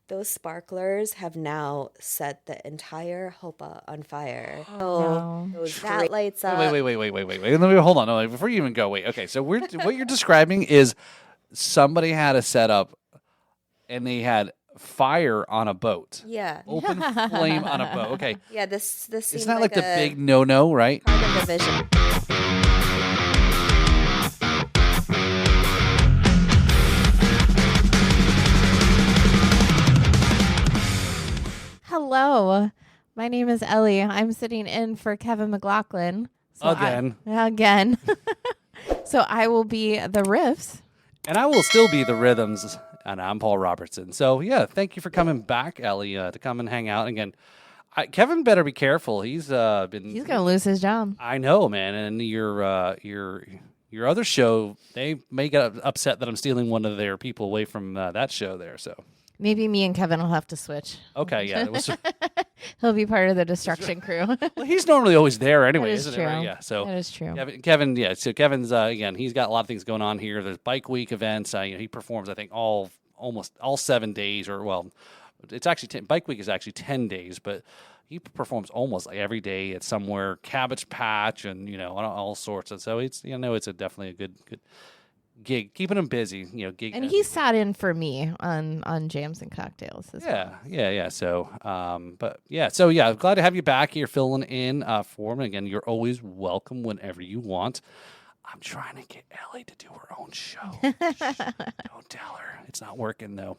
those sparklers have now set the entire Hopa on fire. So No. that lights up. Wait. Let me hold on. No, before you even go, wait. Okay, so what you're describing is somebody had a setup and they had fire on a boat. Yeah. Open flame on a boat. Okay. Yeah, this seems It's not like the a big no-no, right? part of the vision. Hello, my name is Elly. I'm sitting in for Kevin McLaughlin. Again. So I will be the riffs. And I will still be the rhythms, and I'm Paul Robertson. So, yeah, thank you for coming back, Elly, to come and hang out again. Kevin better be careful. He's He's gonna lose his job. I know, man. And your other show, they may get upset that I'm stealing one of their people away from that show there. So Maybe me and Kevin will have to switch. okay, yeah. He'll be part of the destruction crew. Well, he's normally always there anyway, That is isn't true. it? Right? Yeah. So That is true. Kevin, yeah. So Kevin's again, he's got a lot of things going on here. There's Bike Week events. He performs, I think, almost all 7 days, or well, it's actually Bike Week is actually 10 days, but he performs almost like every day at somewhere, Cabbage Patch, and all sorts. And so it's definitely a good gig, keeping him busy. Gig. And he sat in for me on Jams and Cocktails as well. Yeah. So, So, glad to have you back here filling in for him. Again, you're always welcome whenever you want. I'm trying to get Elly to do her own show. Don't tell her. It's not working, though.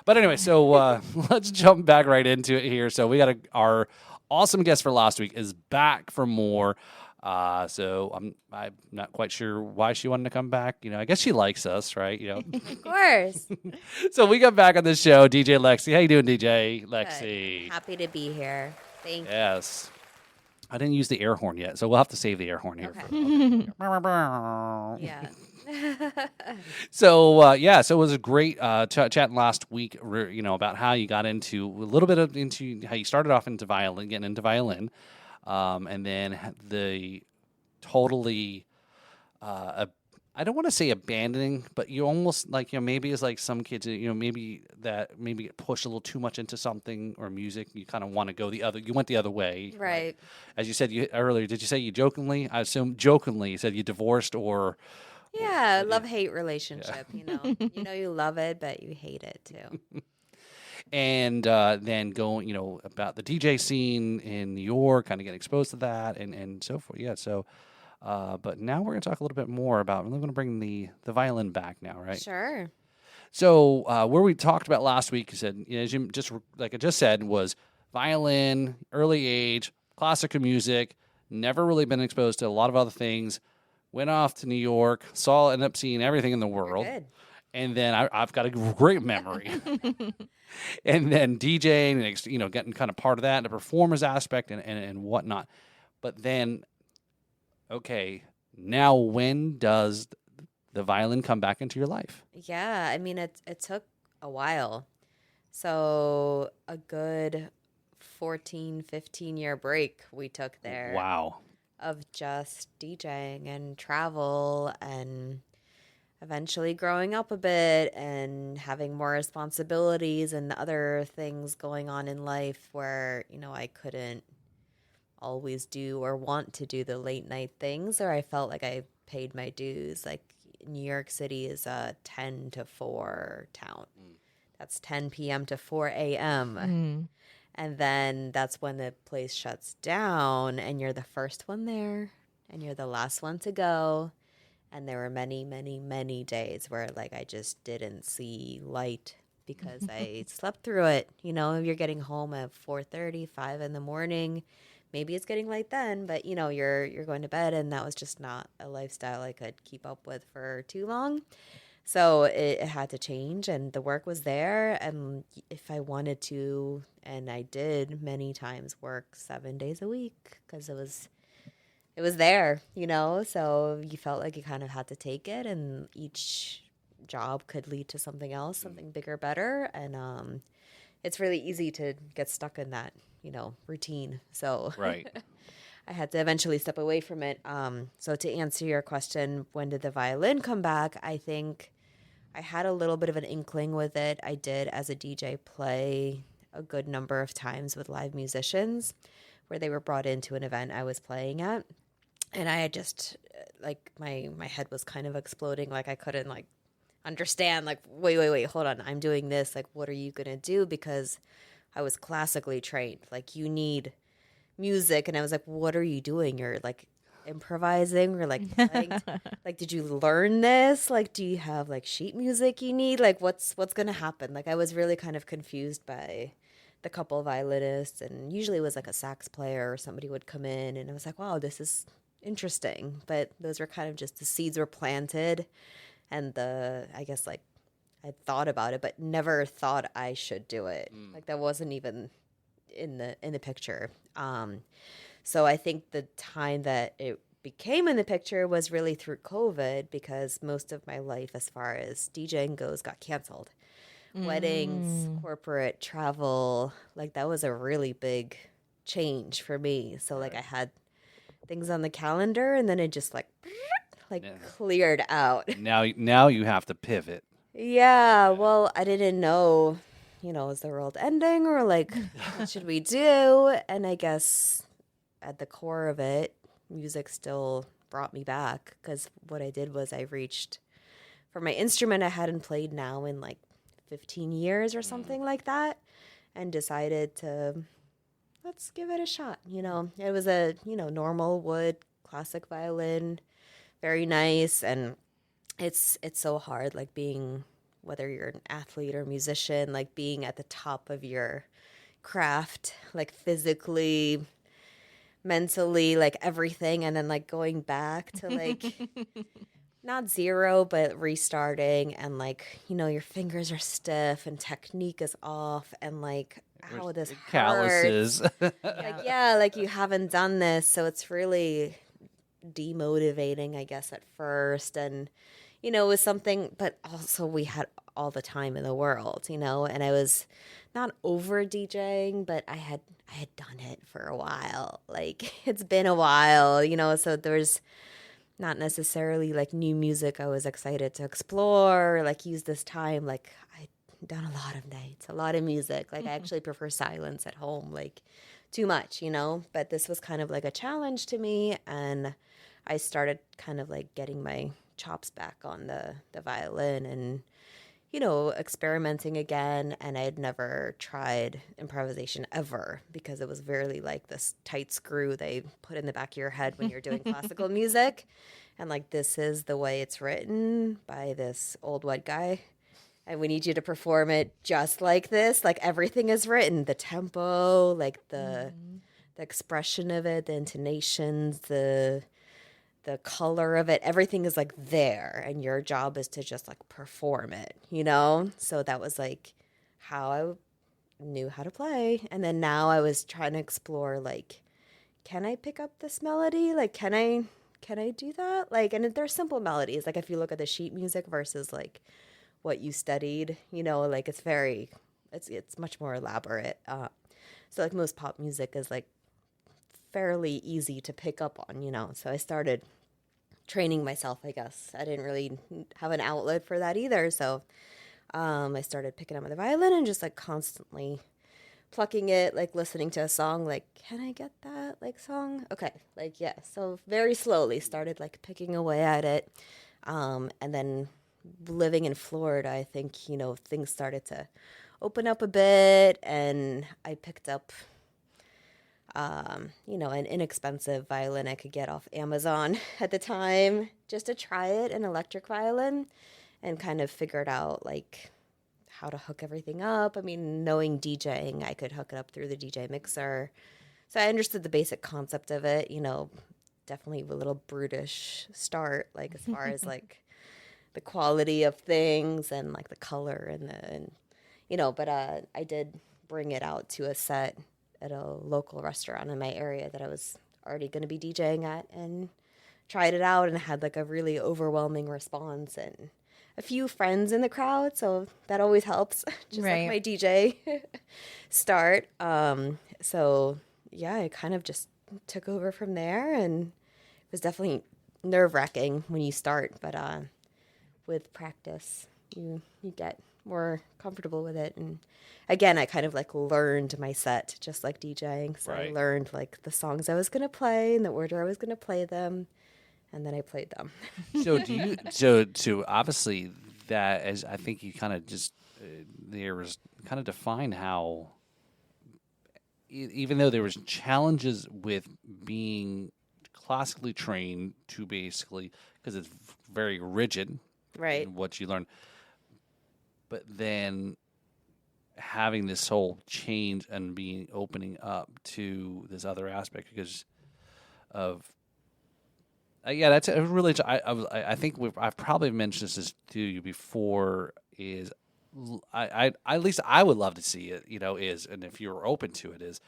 But anyway, so let's jump back right into it here. So we got our awesome guest for last week is back for more. So I'm not quite sure why she wanted to come back. I guess she likes us, right? Of course. So we got back on the show, DJ Lexi. How you doing, DJ Lexi? Good. Happy to be here. Thank you. Yes. I didn't use the air horn yet, so we'll have to save the air horn here. Okay. For Yeah. So it was a great chatting last week. About how you got into how you started off into violin, getting into violin, and then the totally. I don't want to say abandoning, but you almost maybe it's like some kids, maybe get pushed a little too much into something or music. You kind of want to go you went the other way. Right. As you said earlier, did you say you jokingly? I assume jokingly you said you divorced or. Yeah, love-hate relationship, you love it, but you hate it too. And then going, about the DJ scene in New York, kind of getting exposed to that and so forth. Yeah, so... but now we're going to talk a little bit more about. We're going to bring the violin back now, right? Sure. So where we talked about last week, you said, as you just like I just said, was violin, early age, classical music. Never really been exposed to a lot of other things. Went off to New York, ended up seeing everything in the world, Good. and then I've got a great memory. And then DJing, and getting kind of part of that, the performance aspect, and whatnot. But then. Okay, now when does the violin come back into your life? Yeah, I mean, it took a while. So a good 14, 15-year break we took there. Wow. Of just DJing and travel and eventually growing up a bit and having more responsibilities and other things going on in life where, I couldn't always do or want to do the late night things, or I felt like I paid my dues. Like New York City is a 10 to 4 town. That's 10 p.m. to 4 a.m. And then that's when the place shuts down and you're the first one there and you're the last one to go. And there were many, many, many days where I just didn't see light because I slept through it. You're getting home at 4:30, 5 in the morning. Maybe it's getting late then, but you're going to bed, and that was just not a lifestyle I could keep up with for too long. So it had to change, and the work was there. And if I wanted to, and I did many times, work 7 days a week because it was there, So you felt like you kind of had to take it, and each job could lead to something else, something bigger, better, and it's really easy to get stuck in that, routine. So Right. I had to eventually step away from it. So to answer your question, when did the violin come back? I think I had a little bit of an inkling with it. I did, as a DJ, play a good number of times with live musicians where they were brought into an event I was playing at. And I had just, like, my head was kind of exploding. Like, I couldn't, like, understand, like, wait, hold on. I'm doing this. Like, what are you going to do? Because I was classically trained. Like, you need music. And I was like, what are you doing? You're, like, improvising or, like, playing like, did you learn this? Like, do you have, like, sheet music you need? Like, what's going to happen? Like, I was really kind of confused by the couple of violinists. And usually it was, like, a sax player or somebody would come in. And I was like, wow, this is interesting. But those were kind of just the seeds were planted. And I guess, like, I thought about it, but never thought I should do it. Like, that wasn't even in the picture. So I think the time that it became in the picture was really through COVID, because most of my life, as far as DJing goes, got canceled. Weddings, corporate travel, like, that was a really big change for me. So, like, I had things on the calendar, and then it just, like cleared out. Now you have to pivot. Yeah, well, I didn't know, is the world ending, or, like, what should we do? And I guess at the core of it, music still brought me back, because what I did was I reached for my instrument I hadn't played now in, like, 15 years or something like that, and decided to, let's give it a shot. It was a, normal wood classic violin, very nice. And it's so hard, like, being, whether you're an athlete or musician, like, being at the top of your craft, like, physically, mentally, like, everything, and then, like, going back to, like, not zero, but restarting, and, like, your fingers are stiff and technique is off, and, like, ow, this calluses. Like, yeah, like, you haven't done this, so it's really demotivating, I guess, at first. And it was something, but also we had all the time in the world, and I was not over DJing, but I had done it for a while. Like, it's been a while, so there's not necessarily, like, new music I was excited to explore, like, use this time. Like, I'd done a lot of nights, a lot of music. Like, I actually prefer silence at home, like, too much, but this was kind of like a challenge to me. And I started kind of, like, getting my chops back on the violin, and experimenting again. And I had never tried improvisation ever, because it was very, like, this tight screw they put in the back of your head when you're doing classical music. And, like, this is the way it's written by this old white guy, and we need you to perform it just like this. Like, everything is written, the tempo, like, the expression of it, the intonations, the color of it, everything is, like, there, and your job is to just, like, perform it, So that was, like, how I knew how to play. And then now I was trying to explore, like, can I pick up this melody? Like, can I do that? Like, and there's simple melodies. Like, if you look at the sheet music versus, like, what you studied, like, it's much more elaborate. So, like, most pop music is, like, fairly easy to pick up on, So I started training myself, I guess. I didn't really have an outlet for that either. So I started picking up the violin and just, like, constantly plucking it, like, listening to a song, like, can I get that, like, song? Okay, like, yeah. So very slowly started, like, picking away at it. And then living in Florida, I think, things started to open up a bit, and I picked up an inexpensive violin I could get off Amazon at the time, just to try it, an electric violin, and kind of figured out, like, how to hook everything up. I mean, knowing DJing, I could hook it up through the DJ mixer. So I understood the basic concept of it, definitely a little brutish start, like, as far as, like, the quality of things and, like, the color and but I did bring it out to a set at a local restaurant in my area that I was already going to be DJing at, and tried it out, and had, like, a really overwhelming response, and a few friends in the crowd, so that always helps. Just like my DJ start. So yeah, I kind of just took over from there, and it was definitely nerve-wracking when you start, but with practice, you get more comfortable with it. And again, I kind of like learned my set just like DJing. So I learned like the songs I was going to play and the order I was going to play them. And then I played them. So obviously that, as I think you kind of just, there was kind of define how, even though there was challenges with being classically trained to basically, because it's very rigid, right? In what you learn, but then having this whole change and being opening up to this other aspect because of that's a really. I think I've probably mentioned this to you before. Is I at least I would love to see it. Is, and if you're open to it, is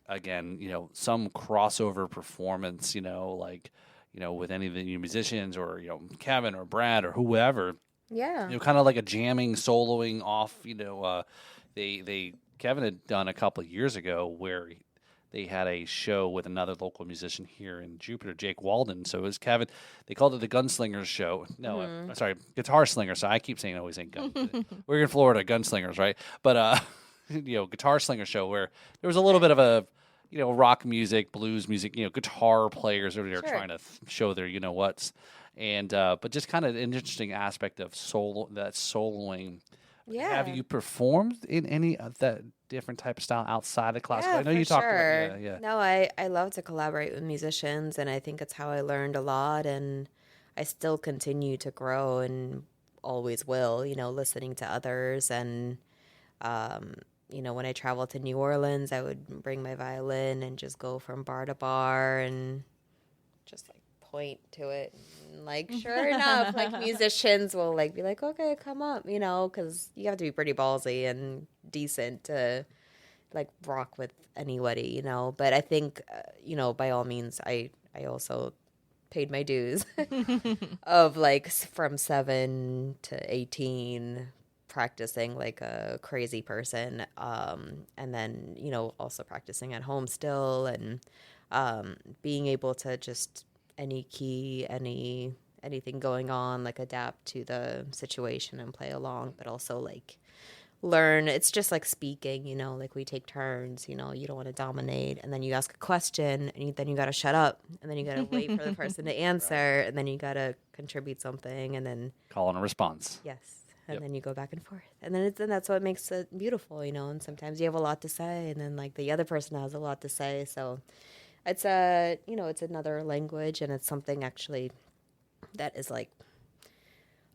again some crossover performance. Like with any of the new musicians or Kevin or Brad or whoever. Yeah. Kind of like a jamming, soloing off. Kevin had done a couple of years ago where they had a show with another local musician here in Jupiter, Jake Walden. So it was Kevin. They called it the Gunslingers Show. No, I'm sorry, Guitar Slingers. So I keep saying, always saying gun. We're in Florida, Gunslingers, right? But Guitar Slinger Show where there was a little bit of a rock music, blues music, guitar players over there trying to show their whats, and but just kind of an interesting aspect of soloing. Yeah. Have you performed in any of that different type of style outside of classical? Yeah, I know you talked about No, I love to collaborate with musicians, and I think it's how I learned a lot, and I still continue to grow and always will, listening to others. And, when I travel to New Orleans, I would bring my violin and just go from bar to bar and just like point to it. And, like, sure enough, like musicians will like be like, okay, come up, because you have to be pretty ballsy and decent to like rock with anybody, But I think, by all means, I also paid my dues of like from 7 to 18 practicing like a crazy person. And then, also practicing at home still and being able to just any key, anything going on, like adapt to the situation and play along, but also like learn. It's just like speaking, like we take turns, you don't want to dominate, and then you ask a question and then you got to shut up, and then you got to wait for the person to answer, and then you got to contribute something, and then call and a response. Yes. And then you go back and forth, and then that's what makes it beautiful, and sometimes you have a lot to say, and then like the other person has a lot to say. So it's it's another language, and it's something actually that is like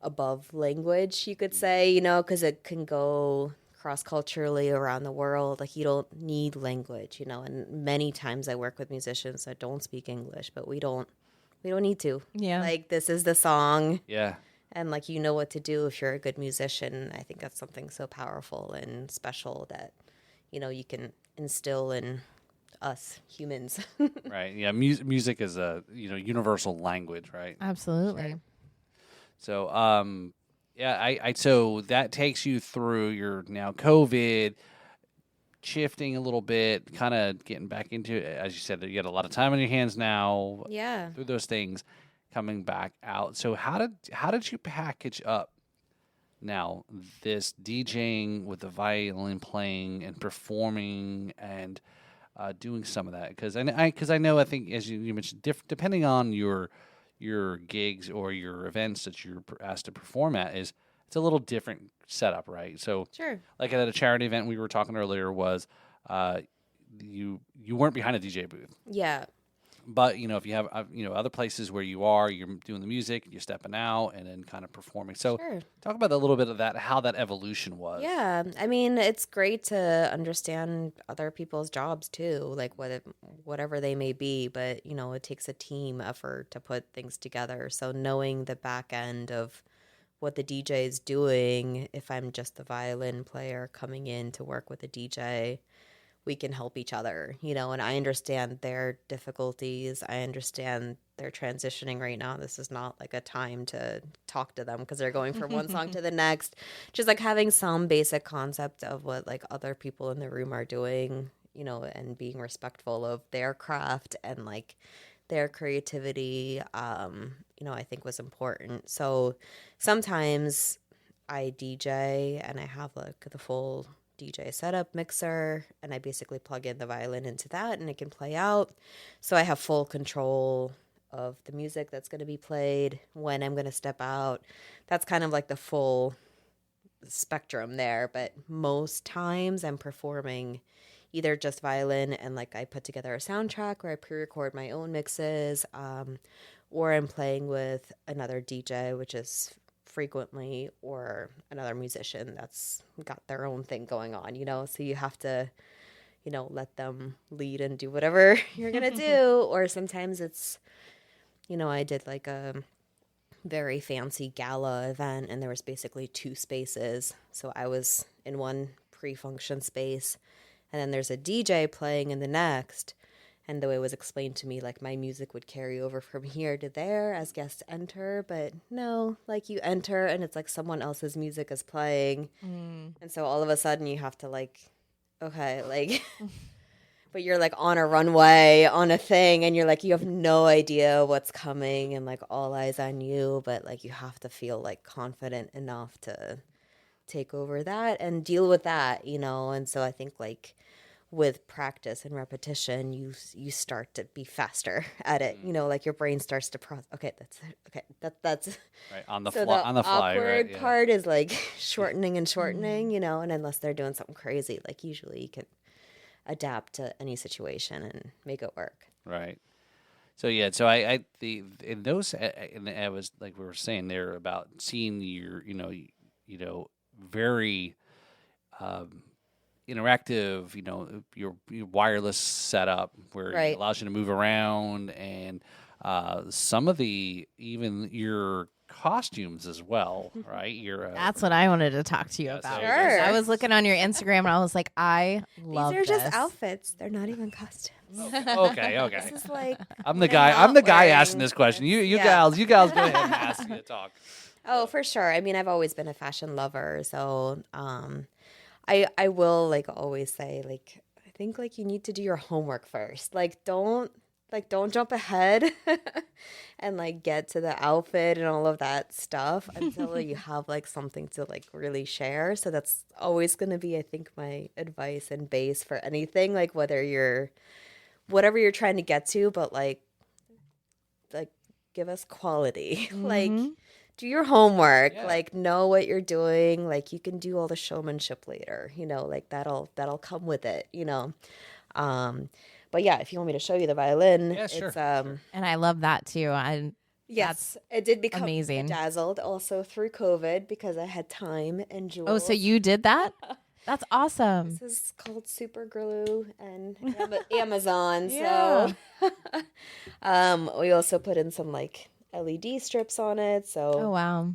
above language, you could say, because it can go cross-culturally around the world. Like, you don't need language, and many times I work with musicians that don't speak English, but we don't need to. Yeah. Like, this is the song. Yeah. And like, what to do if you're a good musician. I think that's something so powerful and special that, you can instill in us humans. Right. Yeah. Music is a, universal language, right? Absolutely. Sure. So, so that takes you through your now COVID, shifting a little bit, kind of getting back into it. As you said, you got a lot of time on your hands now. Yeah. Through those things, coming back out. So how did you package up now this DJing with the violin playing and performing and doing some of that? Because I know I think as you mentioned, depending on your gigs or your events that you're asked to perform at, it's a little different setup, right? So, Sure. Like at a charity event we were talking earlier was, you weren't behind a DJ booth. Yeah. But if you have other places where you're doing the music, you're stepping out and then kind of performing. So, Sure. Talk about a little bit of that, how that evolution was. Yeah, I mean, it's great to understand other people's jobs too, like whatever they may be, but it takes a team effort to put things together. So knowing the back end of what the DJ is doing, if I'm just the violin player coming in to work with a DJ, we can help each other, and I understand their difficulties. I understand they're transitioning right now. This is not like a time to talk to them because they're going from one song to the next. Just like having some basic concept of what like other people in the room are doing, and being respectful of their craft and like their creativity, I think was important. So sometimes I DJ and I have like the full DJ setup mixer, and I basically plug in the violin into that and it can play out. So I have full control of the music that's going to be played, when I'm going to step out. That's kind of like the full spectrum there. But most times I'm performing either just violin and like I put together a soundtrack where I pre-record my own mixes, or I'm playing with another DJ, which is frequently, or another musician that's got their own thing going on, so you have to let them lead and do whatever you're gonna do. Or sometimes it's I did like a very fancy gala event and there was basically 2 spaces, so I was in one pre-function space and then there's a DJ playing in the next. And the way it was explained to me, like my music would carry over from here to there as guests enter. But no, like you enter and it's like someone else's music is playing. And so all of a sudden you have to like, okay, like, but you're like on a runway, on a thing. And you're like, you have no idea what's coming and like all eyes on you. But like you have to feel like confident enough to take over that and deal with that, And so I think like, with practice and repetition, you start to be faster at it. Like your brain starts to process. Okay, that's right on the so fly. The on the fly, awkward right? Yeah. part is like shortening and shortening. And unless they're doing something crazy, like usually you can adapt to any situation and make it work. Right. So yeah. So I in those and I was like we were saying there about seeing your very. Interactive, your wireless setup where it allows you to move around, and some of even your costumes as well, right? That's what I wanted to talk to you about. Sure. I was looking on your Instagram and I was like, I love These are this. just outfits. They're not even costumes. Okay. This is like I'm the guy asking this question. You gals go ahead and ask me to talk. Oh, for sure. I mean, I've always been a fashion lover, so I will like always say like I think like you need to do your homework first. Like don't jump ahead and like get to the outfit and all of that stuff until you have like something to like really share. So that's always going to be I think my advice and base for anything, like whatever you're trying to get to, but like give us quality. Like do your homework, like know what you're doing. Like you can do all the showmanship later, like that'll come with it, But yeah, if you want me to show you the violin, sure. it's and I love that too. yes, it did become amazing. Dazzled also through COVID because I had time and jewels. Oh, so you did that? That's awesome. This is called Super Glue and Amazon. Yeah. So we also put in some like LED strips on it. So oh wow.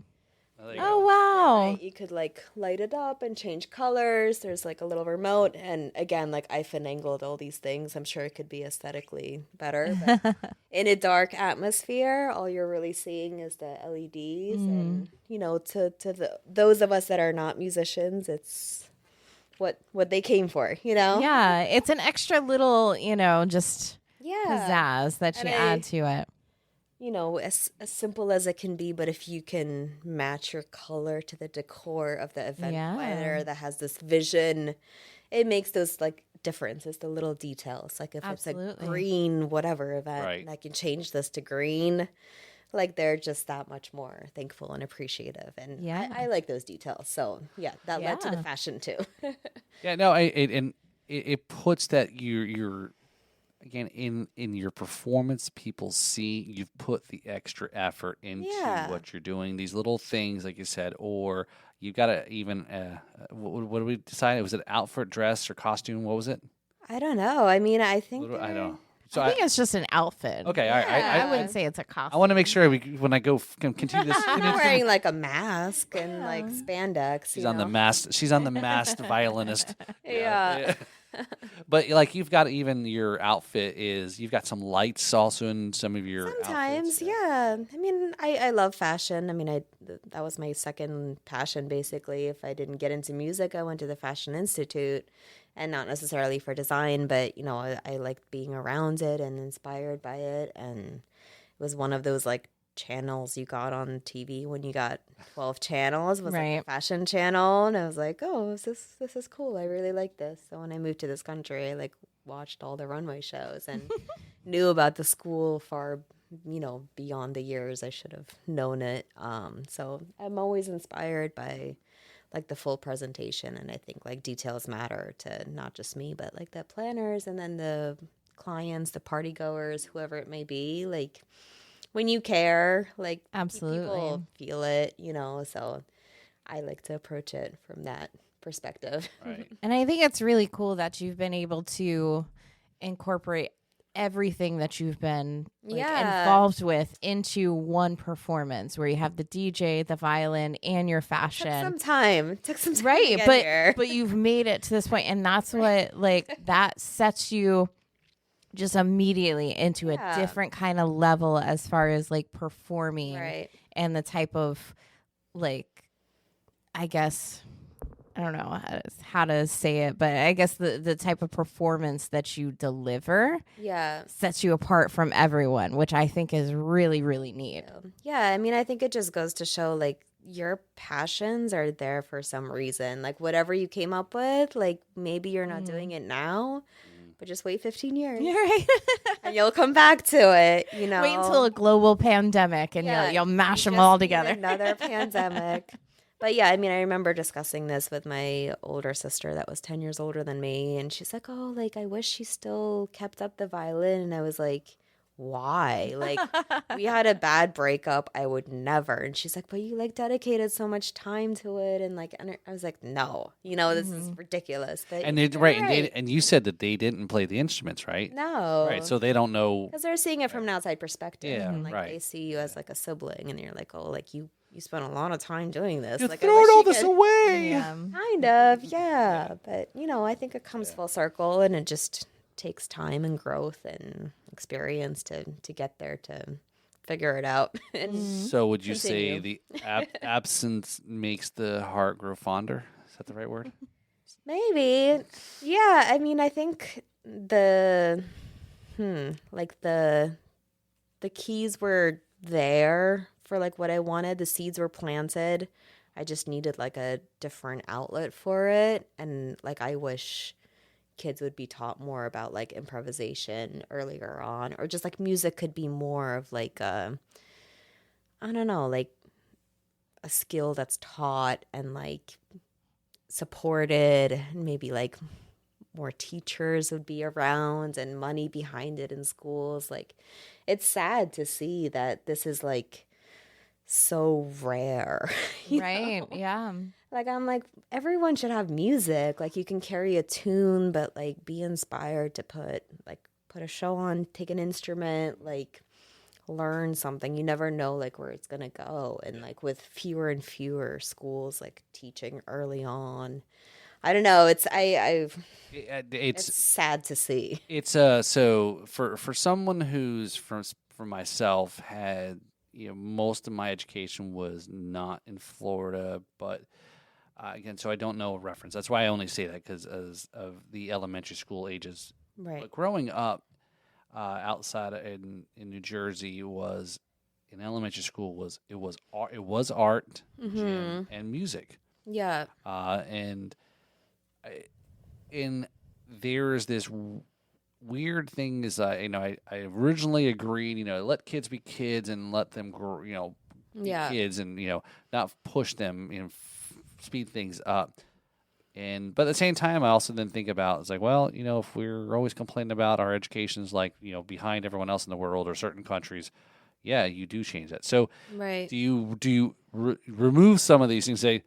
Oh wow. right, you could like light it up and change colors. There's like a little remote, and again, like I finangled all these things. I'm sure it could be aesthetically better, but in a dark atmosphere, all you're really seeing is the LEDs, and to those of us that are not musicians, it's what they came for, Yeah, it's an extra little, just pizzazz that you add to it. As simple as it can be, but if you can match your color to the decor of the event planner that has this vision, it makes those like differences, the little details. Like if it's a green whatever event, and I can change this to green, like they're just that much more thankful and appreciative. And I like those details. So that led to the fashion too. It puts that you're again, in your performance, people see you've put the extra effort into what you're doing. These little things, like you said, or you got to even, what did we decide? Was it outfit, dress, or costume? What was it? I don't know. I mean, I think I don't know. So I think it's just an outfit. Okay, I wouldn't say it's a costume. I want to make sure when I go continue this. I'm not wearing like a mask and like spandex. She's on the masked. She's on the masked violinist. Yeah. But like you've got even your outfit you've got some lights also in some of your sometimes outfits. I mean I love fashion. I mean that was my second passion basically. If I didn't get into music, I went to the Fashion Institute, and not necessarily for design, but I liked being around it and inspired by it, and it was one of those like channels you got on TV when you got 12 channels. It was Right. like a fashion channel, and I was like, oh, this is cool. I really like this. So when I moved to this country, I like watched all the runway shows and knew about the school far, beyond the years I should have known it. So I'm always inspired by like the full presentation, and I think like details matter to not just me, but like the planners and then the clients, the party goers, whoever it may be. Like when you care, like Absolutely. people feel it, so I like to approach it from that perspective. Right. And I think it's really cool that you've been able to incorporate everything that you've been involved with into one performance where you have the DJ, the violin, and your fashion. Took some time Right, to get but here. but you've made it to this point, and that's what that sets you just immediately into a different kind of level as far as like performing and the type of I guess I don't know how to say it, but I guess the type of performance that you deliver sets you apart from everyone, which I think is really, really neat. Yeah, I mean, I think it just goes to show like your passions are there for some reason. Like whatever you came up with, like maybe you're not doing it now, but just wait 15 years. You're right. And you'll come back to it, Wait until a global pandemic and you'll mash them all together. Another pandemic. But yeah, I mean, I remember discussing this with my older sister that was 10 years older than me. And she's like, oh, like, I wish she still kept up the violin. And I was like, why? Like, we had a bad breakup. I would never. And she's like, but you like dedicated so much time to it. And like, and I was like, no, this is ridiculous. But and and you said that they didn't play the instruments, right? No. Right. So they don't know. Because they're seeing it from an outside perspective. Yeah, and like they see you as like a sibling. And you're like, oh, like you spent a lot of time doing this. You're like, throwing all this away. Kind of, yeah. But, I think it comes full circle, and it just takes time and growth and experience to get there, to figure it out. So would you say the absence makes the heart grow fonder? Is that the right word? Maybe. Yeah, I mean, I think the keys were there for like what I wanted. The seeds were planted. I just needed like a different outlet for it. And like I wish kids would be taught more about like improvisation earlier on, or just like music could be more of like I don't know, like a skill that's taught and like supported. Maybe like more teachers would be around and money behind it in schools. Like it's sad to see that this is like so rare. Right. Yeah. Like I'm like, everyone should have music. Like you can carry a tune, but like be inspired to put a show on, take an instrument, like learn something. You never know like where it's gonna go. And like with fewer and fewer schools like teaching early on, I don't know. It's it's sad to see. It's so for someone who's for myself had most of my education was not in Florida, but again, so I don't know a reference. That's why I only say that because of the elementary school ages. Right. But growing up outside in New Jersey was in elementary school was art, gym, and music. Yeah. And there's this weird thing is I originally agreed let kids be kids and let them grow be kids and not push them speed things up, but at the same time I also then think about it's like, well, if we're always complaining about our education's like behind everyone else in the world or certain countries, you do change that. So right. do you remove some of these things, say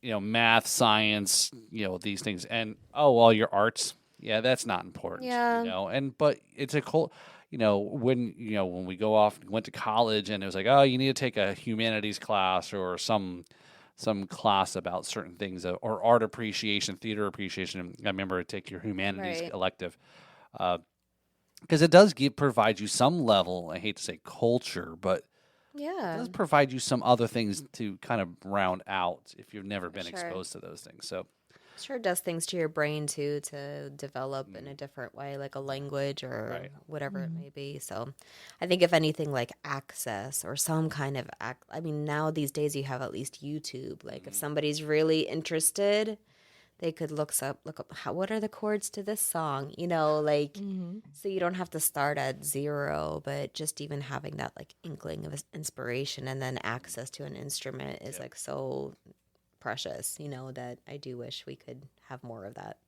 math, science, these things, and all your arts, that's not important. But it's a cool, when we went to college and it was like, oh, you need to take a humanities class or some class about certain things, or art appreciation, theater appreciation. I remember take your humanities elective, because it does provide you some level. I hate to say culture, but it does provide you some other things to kind of round out if you've never been exposed to those things. So Sure does things to your brain too to develop in a different way, like a language or whatever it may be. So I think if anything, like access or some kind of I mean, now these days you have at least YouTube. Like if somebody's really interested, they could look up what are the chords to this song, like so you don't have to start at zero, but just even having that like inkling of inspiration and then access to an instrument is like so precious, that I do wish we could have more of that.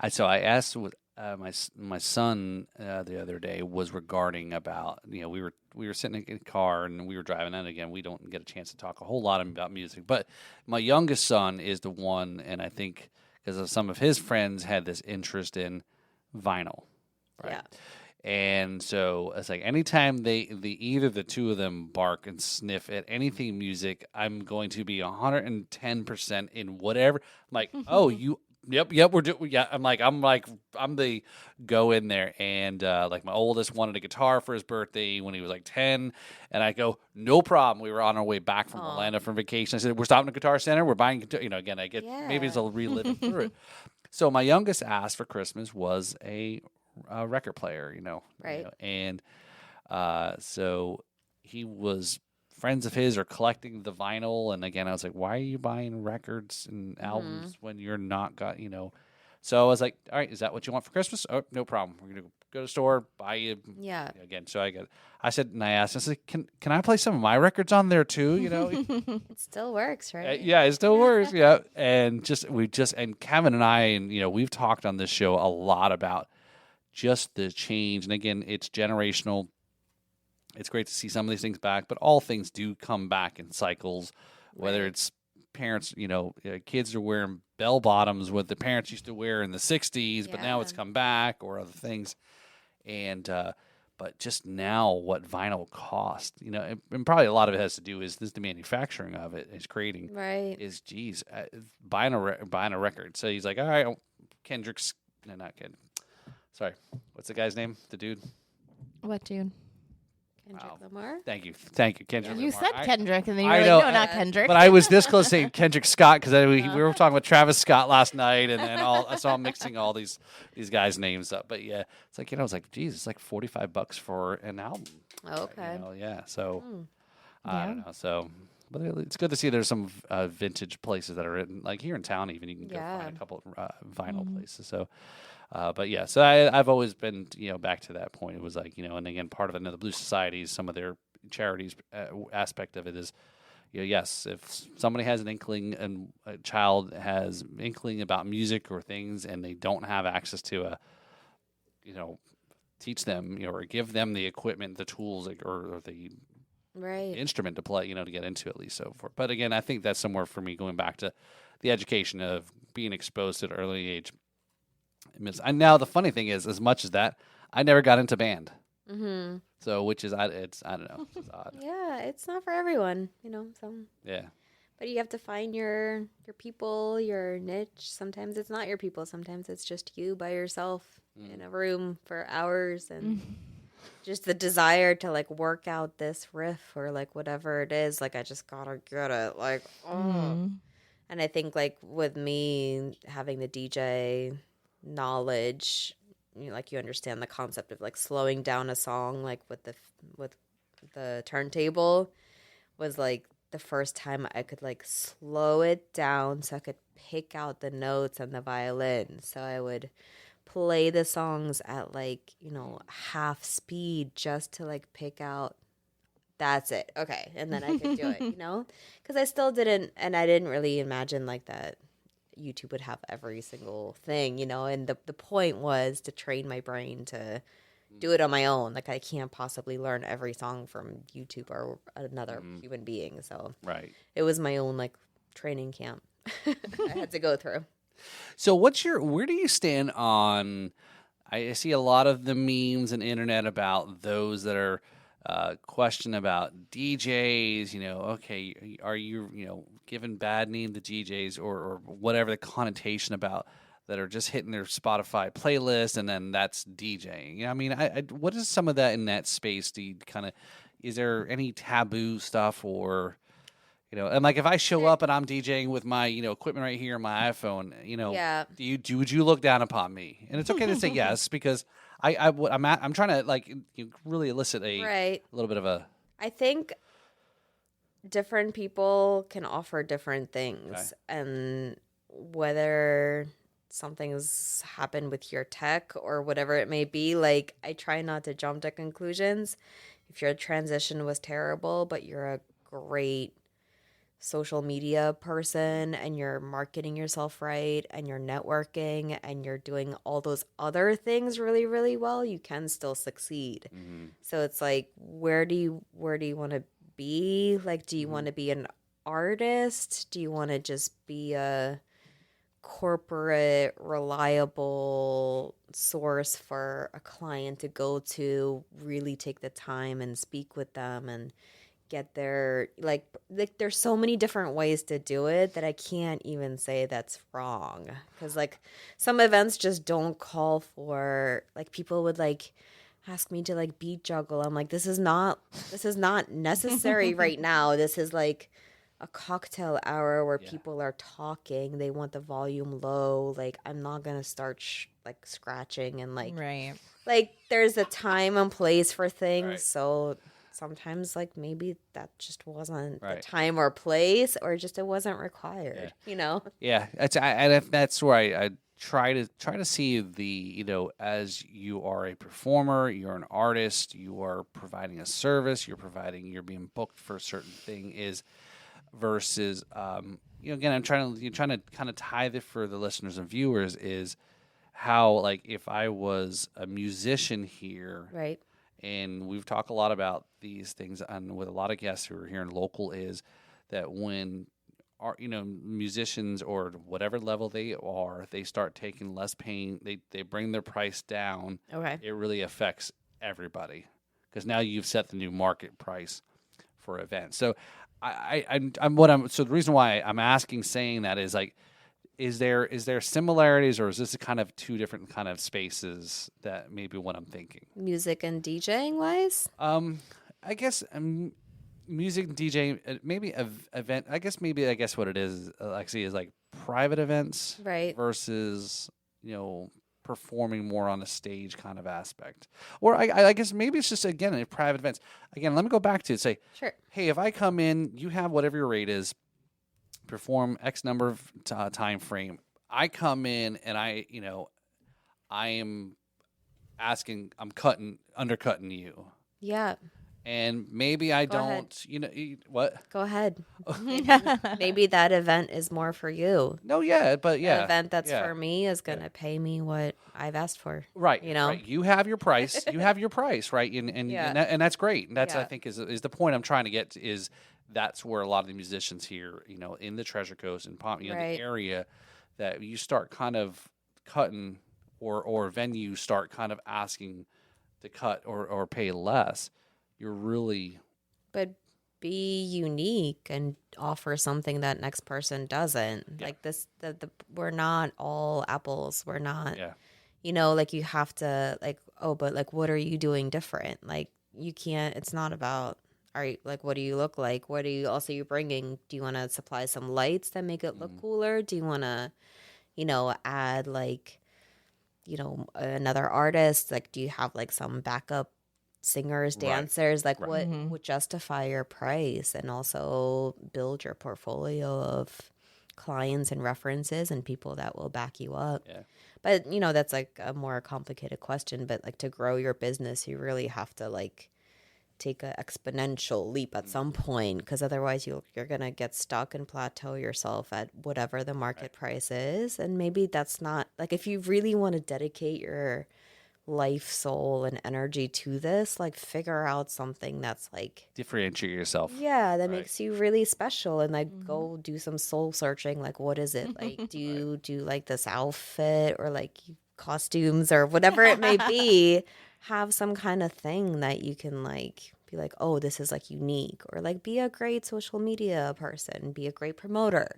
So I asked with my son the other day was regarding about we were sitting in a car and we were driving, and again we don't get a chance to talk a whole lot about music, but my youngest son is the one, and I think because some of his friends had this interest in vinyl, right? Yeah. And so it's like anytime they either the two of them bark and sniff at anything music, I'm going to be 110% in whatever. I'm like, oh, yep, we're doing, yeah. I'm the go in there, and like my oldest wanted a guitar for his birthday when he was like 10, and I go, no problem. We were on our way back from Orlando from vacation. I said, we're stopping at Guitar Center. We're buying, again, I get maybe it's a reliving through it. So my youngest asked for Christmas was a record player, Right. And so he was friends of his are collecting the vinyl, and again I was like, why are you buying records and albums when you're not got So I was like, all right, is that what you want for Christmas? Oh, no problem. We're gonna go to the store, buy you again. So I said, and I asked, I said, can I play some of my records on there too? It still works, right? Yeah, it still works. Yeah, and and Kevin and I, and we've talked on this show a lot about just the change, and again, it's generational. It's great to see some of these things back, but all things do come back in cycles. Whether it's parents, kids are wearing bell bottoms what the parents used to wear in the '60s, but now it's come back, or other things. And but just now, what vinyl cost, and probably a lot of it has to do is the manufacturing of it is creating. Right. Is buying a record. So he's like, all right, Kendrick's not Kendrick. Sorry, what's the guy's name? The dude. What dude? Kendrick Lamar? Thank you, Kendrick You Lamar. said Kendrick, and then you were I like, know, no, not Kendrick. But I was this close to saying Kendrick Scott because we were talking about Travis Scott last night, and then so I'm mixing all these guys' names up. But yeah, it's like, I was like, geez, it's like $45 for an album. Okay. So I don't know. So, but it's good to see there's some vintage places that are like here in town. Even you can go find a couple of vinyl places. So. But yeah, so I've always been, back to that point. It was like, and again, part of it, the Blues Societies, some of their charities aspect of it is, yes, if somebody has an inkling and a child has inkling about music or things and they don't have access to teach them, or give them the equipment, the tools, or the instrument to play, to get into at least so forth. But again, I think that's somewhere for me going back to the education of being exposed at an early age. And now the funny thing is, as much as that, I never got into band. Mm-hmm. So, which is, I don't know, it's odd. Yeah, it's not for everyone, Yeah. But you have to find your people, your niche. Sometimes it's not your people. Sometimes it's just you by yourself in a room for hours, and just the desire to like work out this riff or like whatever it is. Like I just gotta get it. Like, And I think like with me having the DJ knowledge, like you understand the concept of like slowing down a song like with the turntable was like the first time I could like slow it down so I could pick out the notes on the violin. So I would play the songs at like, half speed just to like pick out that's it. Okay. And then I could do it, because I still didn't, and I didn't really imagine like that YouTube would have every single thing, and the point was to train my brain to do it on my own. Like I can't possibly learn every song from YouTube or another human being. So it was my own like training camp I had to go through. So where do you stand on, I see a lot of the memes and internet about those that are question about DJs, okay, are you, giving bad name to DJs or whatever the connotation about that are just hitting their Spotify playlist and then that's DJing. I mean, what is some of that in that space? Do you is there any taboo stuff or, You know, and like if I show up and I'm DJing with my, you know, equipment right here on my iPhone, you know, would you look down upon me? And it's okay to say yes, because I'm trying to like really elicit a little bit of a. I think different people can offer different things, and whether something's happened with your tech or whatever it may be, like I try not to jump to conclusions. If your transition was terrible, but you're a great social media person and you're marketing yourself right and you're networking and you're doing all those other things really, really well, you can still succeed. So it's like, where do you want to be? Like, do you want to be an artist? Do you want to just be a corporate, reliable source for a client to go to, really take the time and speak with them and get their like there's so many different ways to do it that I can't even say that's wrong, because like some events just don't call for, like, people would like ask me to like beat juggle. I'm like, this is not necessary right now. This is like a cocktail hour where people are talking, they want the volume low. Like, I'm not gonna start like scratching and like like there's a time and place for things. So sometimes, like, maybe that just wasn't the time or place, or just it wasn't required, you know? Yeah, that's where I try to see the, you know, as you are a performer, you're an artist, you are providing a service, you're being booked for a certain thing, is versus, you know, again, I'm trying to kind of tie this for the listeners and viewers, is how, like, if I was a musician here, and we've talked a lot about these things, and with a lot of guests who are here in local, is that when you know, musicians or whatever level they are, they start taking less pain, they bring their price down. It really affects everybody, because now you've set the new market price for events. So so the reason why I'm saying that is, like, is there similarities, or is this a kind of two different kind of spaces that maybe what I'm thinking? Music and DJing wise? I guess music and DJing, maybe event. I guess what it is, Lexi, is like private events, versus, you know, performing more on a stage kind of aspect. Or I guess maybe it's just, again, in private events. Again, let me go back to say, hey, if I come in, you have whatever your rate is, perform X number of time frame. I come in and I am I'm undercutting you. Yeah. And maybe I don't, you know, what? Go ahead. Maybe that event is more for you. No, yeah, but yeah. The event that's for me is going to pay me what I've asked for. Right. You know? Right. You have your price. Right? And that's great. And that's, I think, is the point I'm trying to get to, is that's where a lot of the musicians here, you know, in the Treasure Coast and the area, that you start kind of cutting, or venues start kind of asking to cut or pay less. You're really, but be unique and offer something that next person doesn't. Like this, we're not all apples. We're not, you know, like, you have to, like, oh, but like, what are you doing different? Like, you can't. It's not about, all right, like, what do you look like? What are you also you bringing? Do you want to supply some lights that make it look cooler? Do you want to, you know, add, like, you know, another artist? Like, do you have like some backup singers, dancers? Like, what would justify your price, and also build your portfolio of clients and references and people that will back you up. But, you know, that's like a more complicated question. But like, to grow your business, you really have to like take an exponential leap at some point, because otherwise you're gonna get stuck and plateau yourself at whatever the market price is. And maybe that's not, like, if you really want to dedicate your life, soul, and energy to this, like, figure out something that's like differentiate yourself. That makes you really special, and like go do some soul searching. Like, what is it? Like, do you do like this outfit, or like costumes, or whatever it may be? Have some kind of thing that you can like be like, oh, this is like unique, or like be a great social media person, be a great promoter.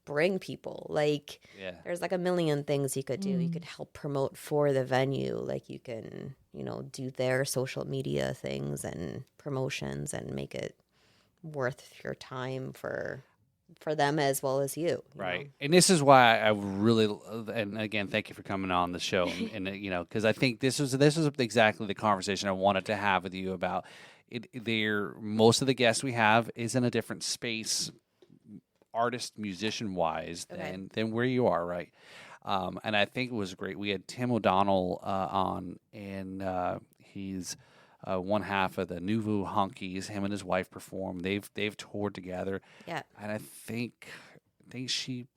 Bring people, like, there's like a million things you could do. You could help promote for the venue, like, you can, you know, do their social media things and promotions and make it worth your time for them as well as you Right. know? And this is why I really, and again, thank you for coming on the show. And you know, because I think this was exactly the conversation I wanted to have with you about it. Most of the guests we have is in a different space, artist, musician wise, than where you are, right? And I think it was great. We had Tim O'Donnell on, and he's one half of the Nouveau Honkies. Him and his wife perform. They've toured together. Yeah. And I think she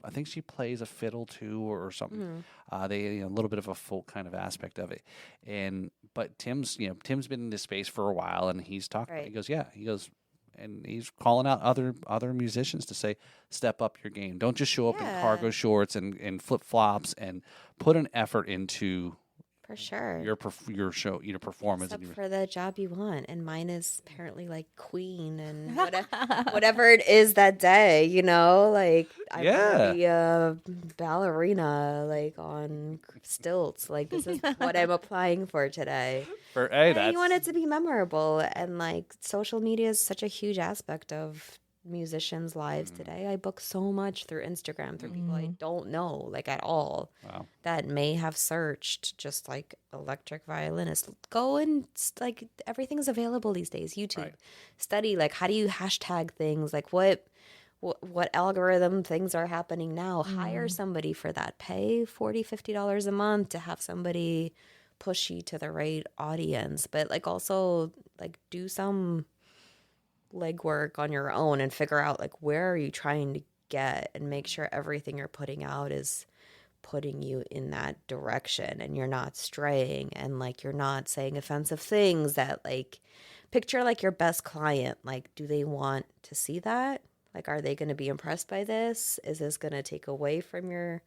plays a fiddle too, or something. They a little bit of a folk kind of aspect of it. But Tim's been in this space for a while, and he's talking. Right. He goes. And he's calling out other musicians to say, step up your game. Don't just show up in cargo shorts and flip flops, and put an effort into for sure your show, performance. Except for the job you want, and mine is apparently like queen and whatever it is that day. Like I want to be a ballerina, like on stilts. Like this is what I'm applying for today. You want it to be memorable, and like social media is such a huge aspect of musicians' lives today. I book so much through Instagram through people I don't know like at all. Wow. That may have searched just like electric violinist. Go and like everything's available these days. YouTube, right. Study like how do you hashtag things, like what algorithm things are happening now. Hire somebody for that. Pay $40-$50 a month to have somebody push you to the right audience, but like also like do some legwork on your own and figure out like where are you trying to get, and make sure everything you're putting out is putting you in that direction and you're not straying, and like you're not saying offensive things that like picture like your best client. Like, do they want to see that? Like, are they going to be impressed by this? Is this going to take away from your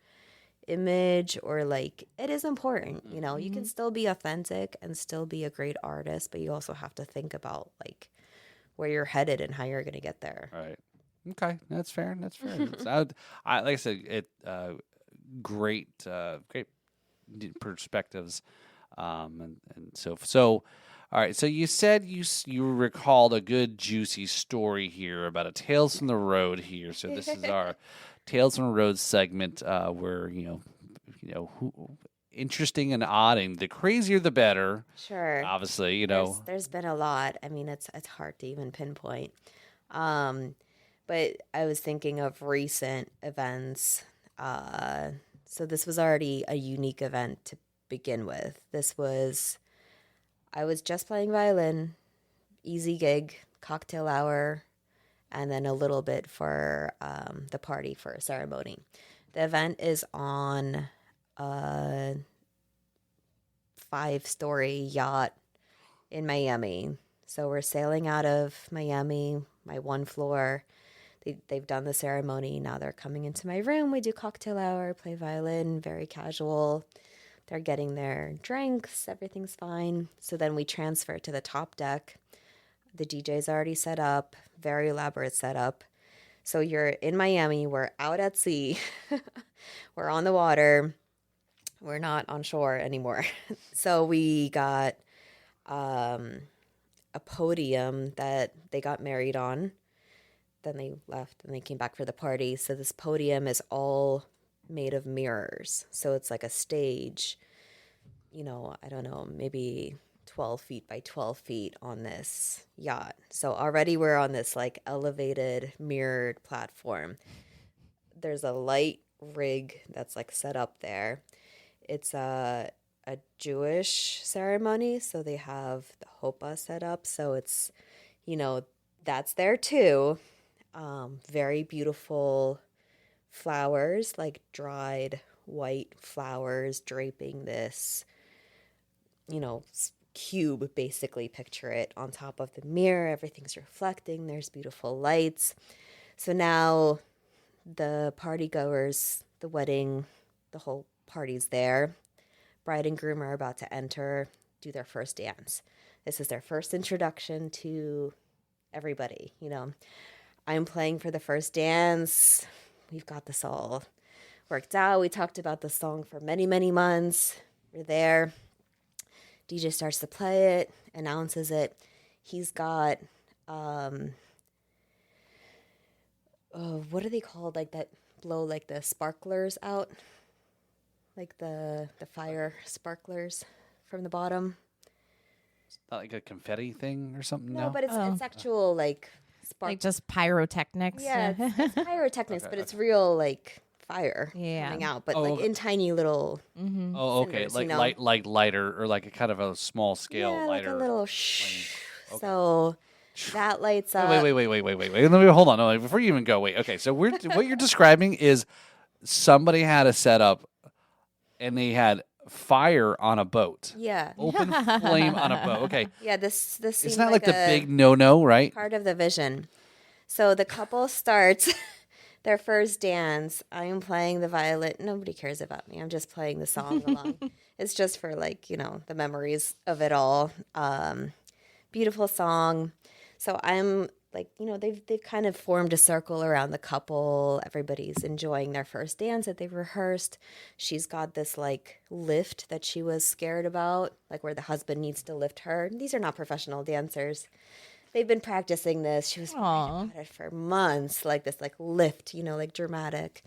image? Or like, it is important, you can still be authentic and still be a great artist, but you also have to think about like where you're headed and how you're going to get there. Right. Okay. That's fair. Like I said, great perspectives. And so, all right. So you said you recalled a good juicy story here about a Tales from the Road here. So this is our Tales from the Road segment, where, interesting and odd, and the crazier the better. Sure. Obviously, there's been a lot. I mean, it's hard to even pinpoint. But I was thinking of recent events. So this was already a unique event to begin with. I was just playing violin, easy gig, cocktail hour, and then a little bit for the party for a ceremony. The event is on a 5-story yacht in Miami. So we're sailing out of Miami, my one floor. They've done the ceremony. Now they're coming into my room. We do cocktail hour, play violin, very casual. They're getting their drinks. Everything's fine. So then we transfer to the top deck. The DJ's already set up, very elaborate setup. So you're in Miami. We're out at sea. We're on the water. We're not on shore anymore. So we got a podium that they got married on. Then they left and they came back for the party. So this podium is all made of mirrors. So it's like a stage, I don't know, maybe 12 feet by 12 feet on this yacht. So already we're on this like elevated mirrored platform. There's a light rig that's like set up there. It's a Jewish ceremony, so they have the hopa set up. So it's, that's there too. Very beautiful flowers, like dried white flowers draping this, cube, basically. Picture it on top of the mirror. Everything's reflecting. There's beautiful lights. So now the party goers, the wedding, the whole party's there. Bride and groom are about to enter, do their first dance. This is their first introduction to everybody, I'm playing for the first dance. We've got this all worked out. We talked about the song for many, many months. We're there. DJ starts to play it, announces it. He's got what are they called? Like that blow like the sparklers out, like the fire sparklers from the bottom. It's not like a confetti thing or something. No, No, but it's actual like spark. Like just pyrotechnics. Yeah, it's pyrotechnics, but it's real like fire coming out, but like in tiny little. Oh, okay. Cinders, Like lighter or like a kind of a small scale lighter. Like a little shh. Okay. So that lights up. Wait. Let me hold on. No, before you even go, wait. Okay, so what you're describing is somebody had a setup and they had fire on a boat. Yeah. Open flame on a boat. Okay. Yeah, this It's not like the big no, right? Part of the vision. So the couple starts their first dance. I am playing the violin. Nobody cares about me. I'm just playing the song along. It's just for like, the memories of it all. Beautiful song. So I'm like, they've kind of formed a circle around the couple. Everybody's enjoying their first dance that they've rehearsed. She's got this like lift that she was scared about, like where the husband needs to lift her. These are not professional dancers. They've been practicing this. She was writing about it for months, like this like lift, like dramatic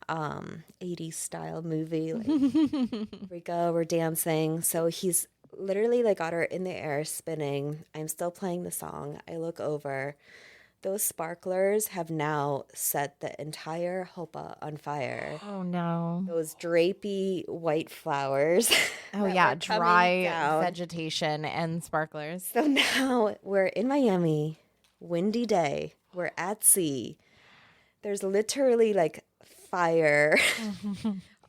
80s style movie. Like, here we go, we're dancing. So he's literally like got her in the air spinning. I'm still playing the song. I look over. Those sparklers have now set the entire hopa on fire. Oh no. Those drapey white flowers. Oh yeah, dry vegetation and sparklers. So now we're in Miami, windy day. We're at sea. There's literally like fire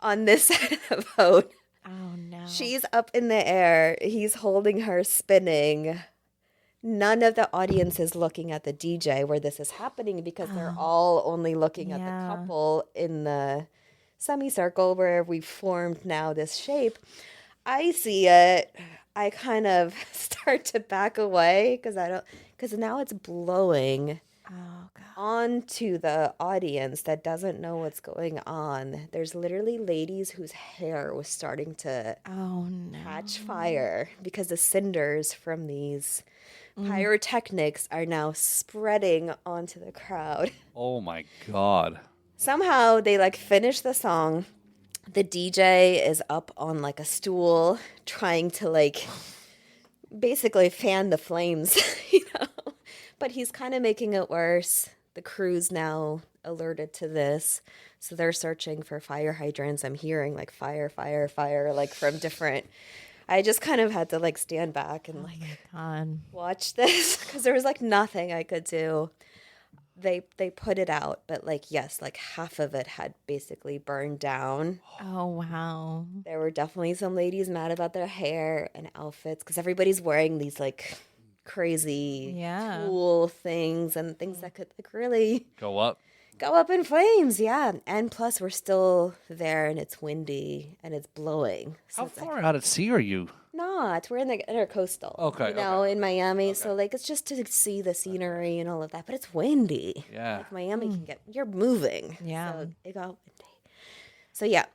on this side of the boat. Oh no. She's up in the air. He's holding her spinning. None of the audience is looking at the DJ where this is happening because they're all only looking at the couple in the semicircle where we've formed now this shape. I see it. I kind of start to back away because now it's blowing onto the audience that doesn't know what's going on. There's literally ladies whose hair was starting to catch fire because the cinders from these pyrotechnics are now spreading onto the crowd. Oh my God. Somehow they like finish the song. The DJ is up on like a stool trying to like basically fan the flames, but he's kind of making it worse. The crew's now alerted to this. So they're searching for fire hydrants. I'm hearing like fire, like from different. I just kind of had to like stand back and like watch this because there was like nothing I could do. They put it out, but like, yes, like half of it had basically burned down. Oh, wow. There were definitely some ladies mad about their hair and outfits because everybody's wearing these like crazy cool things and things that could like really go up in flames. Yeah. And plus we're still there and it's windy and it's blowing. So how far out at sea are you? We're in the intercoastal. Okay. In Miami. Okay. So like it's just to see the scenery and all of that, but it's windy. Yeah. Like Miami you're moving. Yeah. So it got windy. So yeah,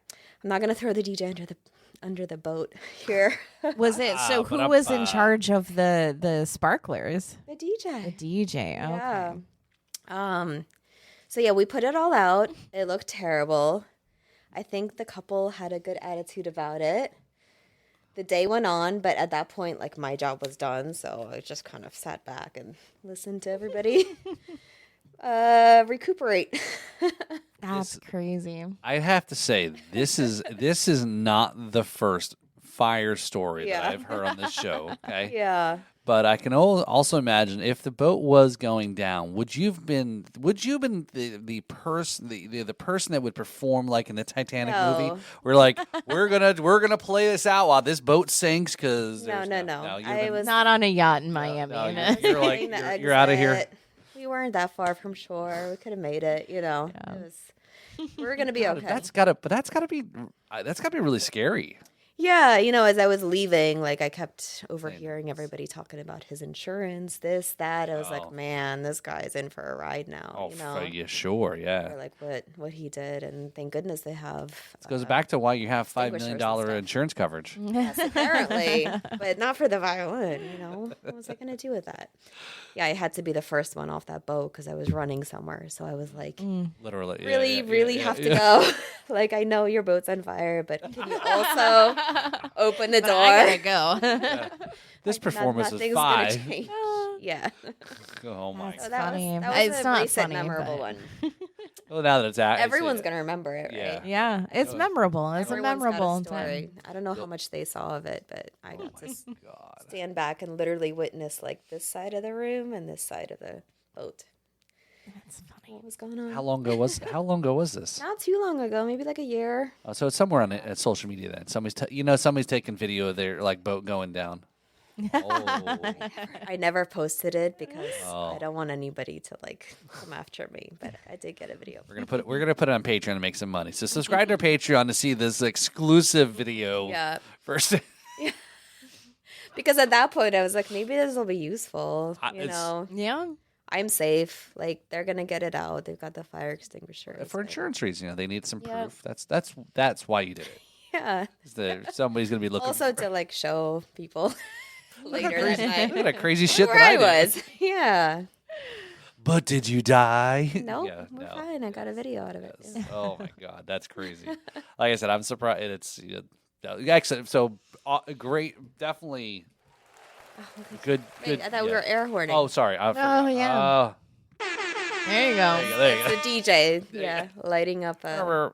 I'm not gonna throw the DJ under the boat here. Was it so? Who was in charge of the sparklers? The DJ. The DJ. Yeah. Okay. So yeah, we put it all out. It looked terrible. I think the couple had a good attitude about it. The day went on, but at that point, like my job was done, so I just kind of sat back and listened to everybody recuperate. That's crazy. I have to say, this is not the first fire story that I've heard on this show. Okay. Yeah. But I can also imagine if the boat was going down, would you have been the person that would perform like in the Titanic movie? We're like, we're gonna play this out while this boat sinks because no. I was not on a yacht in Miami. You're like you're out of here. We weren't that far from shore. We could have made it. Yeah. We're gonna be okay. That's gotta be really scary. Yeah, as I was leaving, like I kept overhearing everybody talking about his insurance, this, that. I was like, man, this guy's in for a ride now. Yeah, sure, yeah. For like what he did, and thank goodness they have. This goes back to why you have $5 million insurance coverage. Yes, apparently, but not for the violin. What was I gonna do with that? Yeah, I had to be the first one off that boat because I was running somewhere. So I was like, literally, really have to go. Like, I know your boat's on fire, but can you also open the door? I gotta go. This performance is 5. Yeah. Oh my That's god. funny. That was It's a not recent funny, memorable but- one. Well, now that it's out, Everyone's gonna remember it, right? Yeah, it's memorable. It's Everyone's a memorable got a story. time. I don't know how much they saw of it, but I got to God. stand back and literally witness like this side of the room and this side of the boat. That's funny. What was going on? How long ago was this? Not too long ago, maybe like a year. So it's somewhere on social media then. Somebody's taking video of their like boat going down. Oh. I never posted it because I don't want anybody to like come after me. But I did get a video. We're gonna put it on Patreon and make some money. So subscribe to our Patreon to see this exclusive video. Yeah. First. Because at that point I was like, maybe this will be useful. Yeah. I'm safe. Like they're gonna get it out. They've got the fire extinguisher For insurance reasons, they need some proof. That's why you did it. Yeah. Somebody's gonna be looking. Also to like show people later that night. Look at that crazy shit where that I did. was. Yeah. But did you die? No, Yeah, we're fine. I got a video out of it. Yeah. Oh my god, that's crazy. Like I said, I'm surprised. It's excellent. So great, definitely good. Wait, I thought we were air horning. Oh, sorry. yeah. There you go. There you go. The DJ, yeah, lighting up the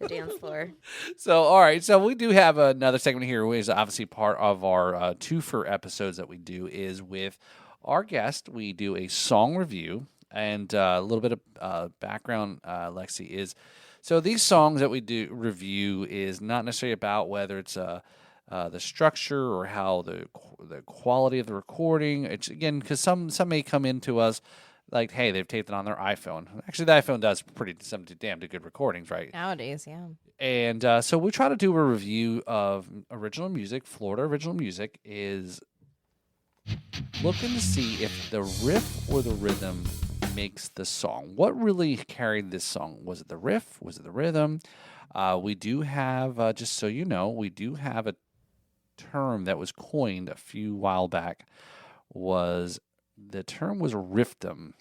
dance floor. So, all right. So we do have another segment here, which is obviously part of our twofer episodes that we do is with our guest. We do a song review and a little bit of background, Lexi, is so these songs that we do review is not necessarily about whether it's the structure or how the quality of the recording. It's again because some may come into us like, hey, they've taped it on their iPhone. Actually, the iPhone does some damn good recordings, right? Nowadays, yeah. And so we try to do a review of original music. Florida original music is looking to see if the riff or the rhythm makes the song. What really carried this song? Was it the riff? Was it the rhythm? We do have, just so you know, we do have a term that was coined a few while back. The term was riffdom.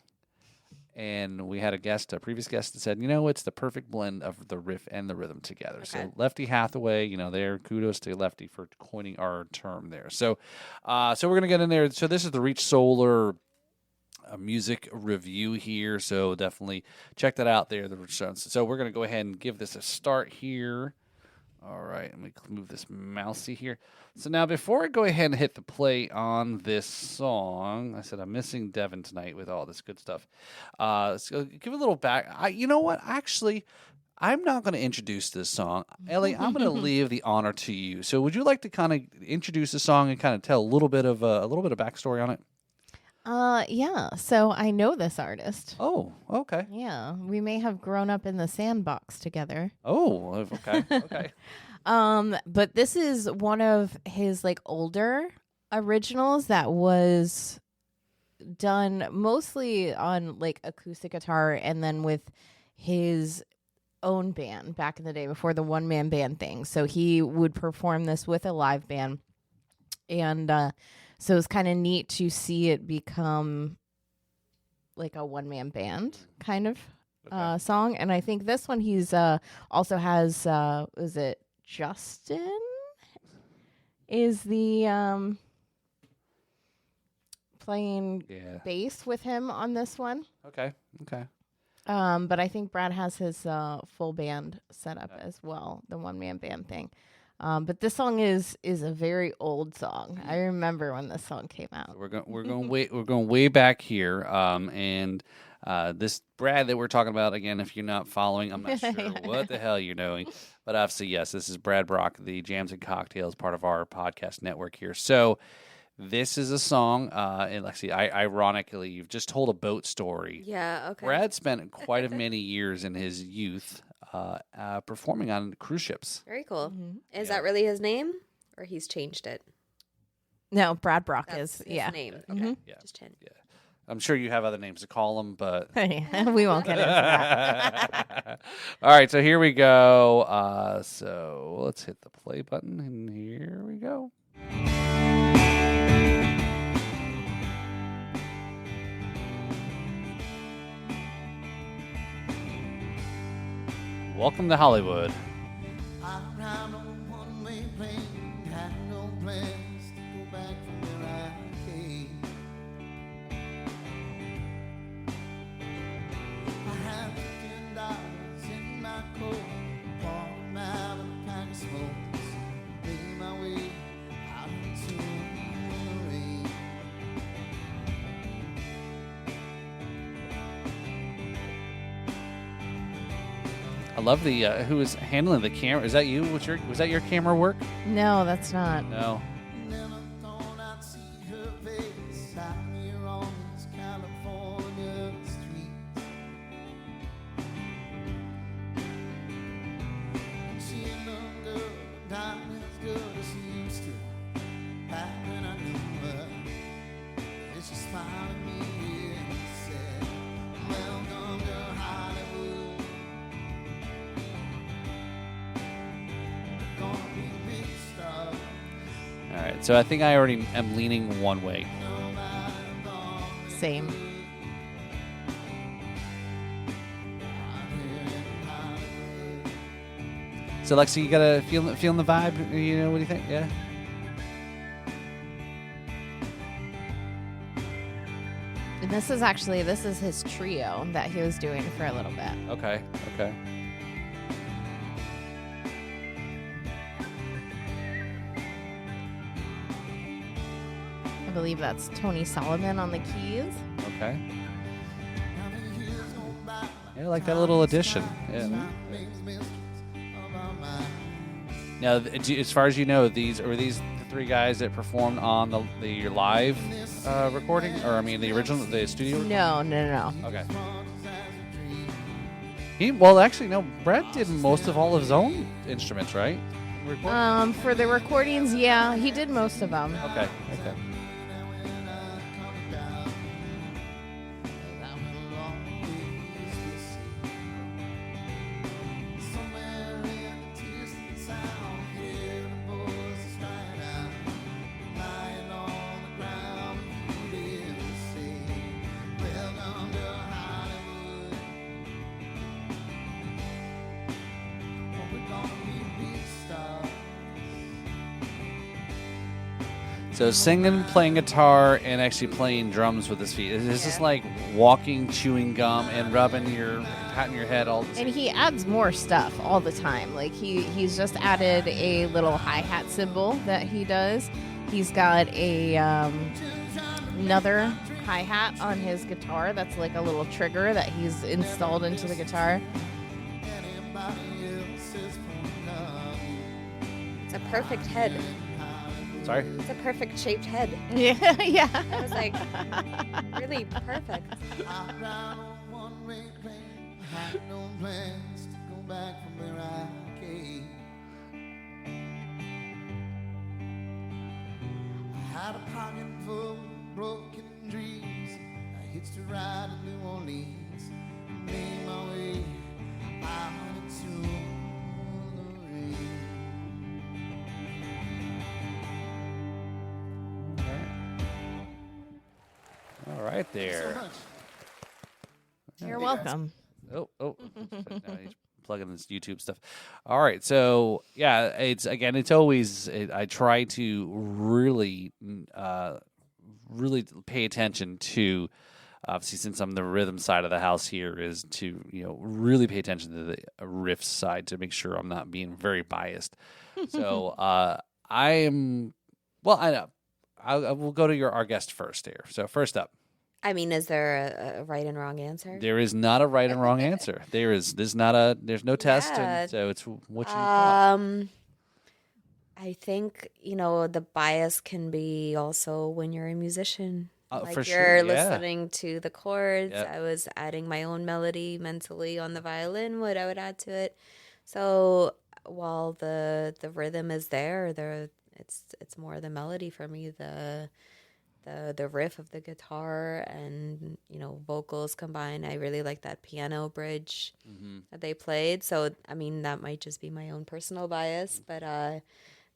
And we had a previous guest that said, it's the perfect blend of the riff and the rhythm together. Okay. So Lefty Hathaway, there, kudos to Lefty for coining our term there. So we're going to get in there. So this is the Reach Solar music review here. So definitely check that out there. So we're going to go ahead and give this a start here. All right, let me move this mousey here. So now before I go ahead and hit the play on this song, I said I'm missing Devin tonight with all this good stuff. So give a little back. You know what? Actually, I'm not going to introduce this song. Elly, I'm going to leave the honor to you. So would you like to kind of introduce the song and kind of tell a little bit of backstory on it? Yeah. So I know this artist. Oh, okay. Yeah, we may have grown up in the sandbox together. Oh, okay, okay. But this is one of his like older originals that was done mostly on like acoustic guitar and then with his own band back in the day before the one-man band thing. So he would perform this with a live band. And so it's kind of neat to see it become like a one-man band kind of song. And I think this one he's also has, is it Justin? Is the playing bass with him on this one. Okay. But I think Brad has his full band set up as well, the one-man band thing. But this song is a very old song. I remember when this song came out. We're going way back here. And this Brad that we're talking about again, if you're not following, I'm not sure what the hell you're doing. But obviously, yes, this is Brad Brock, the Jams and Cocktails, part of our podcast network here. So this is a song, and Lexi, ironically, you've just told a boat story. Yeah, okay. Brad spent quite many years in his youth performing on cruise ships. Very cool. Is that really his name, or he's changed it? No, Brad Brock That's is. his name. Okay. Yeah. Just him. Yeah. I'm sure you have other names to call him, but We won't get into that. All right, so here we go. So let's hit the play button, and here we go. Welcome to Hollywood. I ride on a one-way plane, had no plans to go back from where I came. I had $15 in my coat, bought them out of a pack of smokes, made my way out into the rain. I love the who is handling the camera. Is that you? Was that your camera work? No, that's not. No. Never thought I'd see her face out here on this California street. She looked good, not as good as she used to. Back when I knew her, and she smiled at me and said, "Welcome to Hollywood. Gonna be a big star." All right. So I think I already am leaning one way. Same. So Lexi, you gotta feeling the vibe. You know, what do you think? Yeah. And this is his trio that he was doing for a little bit. Okay. Okay. I believe that's Tony Solomon on the keys. Okay. Yeah, I like that little addition. Yeah. Now, as far as you know, these the three guys that performed on the live recording, or I mean the original, the studio. No. Okay. Well, actually, no. Brett did most of all of his own instruments, right? For the recordings, yeah, he did most of them. Okay. Okay. So singing, playing guitar, and actually playing drums with his feet. It's just like walking, chewing gum, and patting your head all the time. And he adds more stuff all the time. Like he's just added a little hi-hat cymbal that he does. He's got a another hi-hat on his guitar that's like a little trigger that he's installed into the guitar. It's a perfect head. Sorry? It's a perfect shaped head. Yeah, yeah. That was like really perfect. I ride on one-way plane, had no plans to go back from where I came. I had a pocket full of broken dreams. I hitched a ride to New Orleans, made my way out into the rain. All right there. You're welcome. Oh. No, he's plugging this YouTube stuff. All right. So, yeah, it's always, I try to really pay attention to, obviously, since I'm the rhythm side of the house here, is to, really pay attention to the riff side to make sure I'm not being very biased. So, I know. I will go to our guest first here. So, first up. I mean, is there a right and wrong answer? There is not a right and wrong answer. There's no test, and so it's what you thought. I think, the bias can be also when you're a musician. Like for you're sure. Yeah. listening to the chords. Yep. I was adding my own melody mentally on the violin, what I would add to it. So while the rhythm is there, it's more the melody for me, the riff of the guitar and vocals combined. I really like that piano bridge that they played. So I mean that might just be my own personal bias, but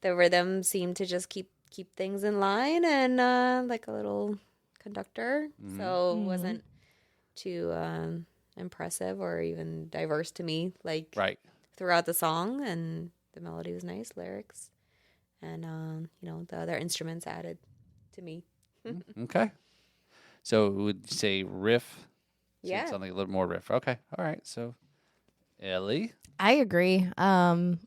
the rhythm seemed to just keep things in line and like a little conductor. So it wasn't too impressive or even diverse to me like Right. throughout the song, and the melody was nice, lyrics, and the other instruments added to me. Okay. So would you say riff? Yeah. Something a little more riff. Okay. All right. So, Elly? I agree. The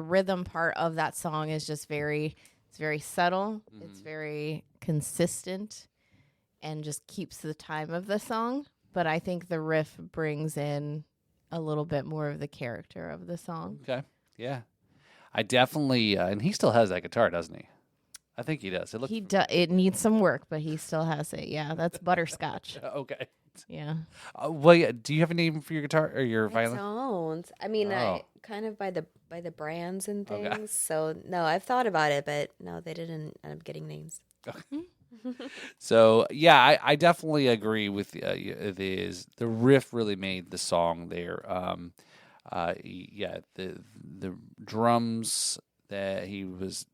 rhythm part of that song is just it's very subtle. It's very consistent and just keeps the time of the song. But I think the riff brings in a little bit more of the character of the song. Okay. Yeah. I definitely, and he still has that guitar, doesn't he? I think he does. It needs some work, but he still has it. Yeah, that's butterscotch. Okay. Yeah. Well, yeah. Do you have a name for your guitar or your I violin? don't. I mean, Oh. I kind of by the brands and things. Okay. So no, I've thought about it, but no, they didn't end up getting names. So yeah, I definitely agree with the riff really made the song there. Yeah, the drums that he was,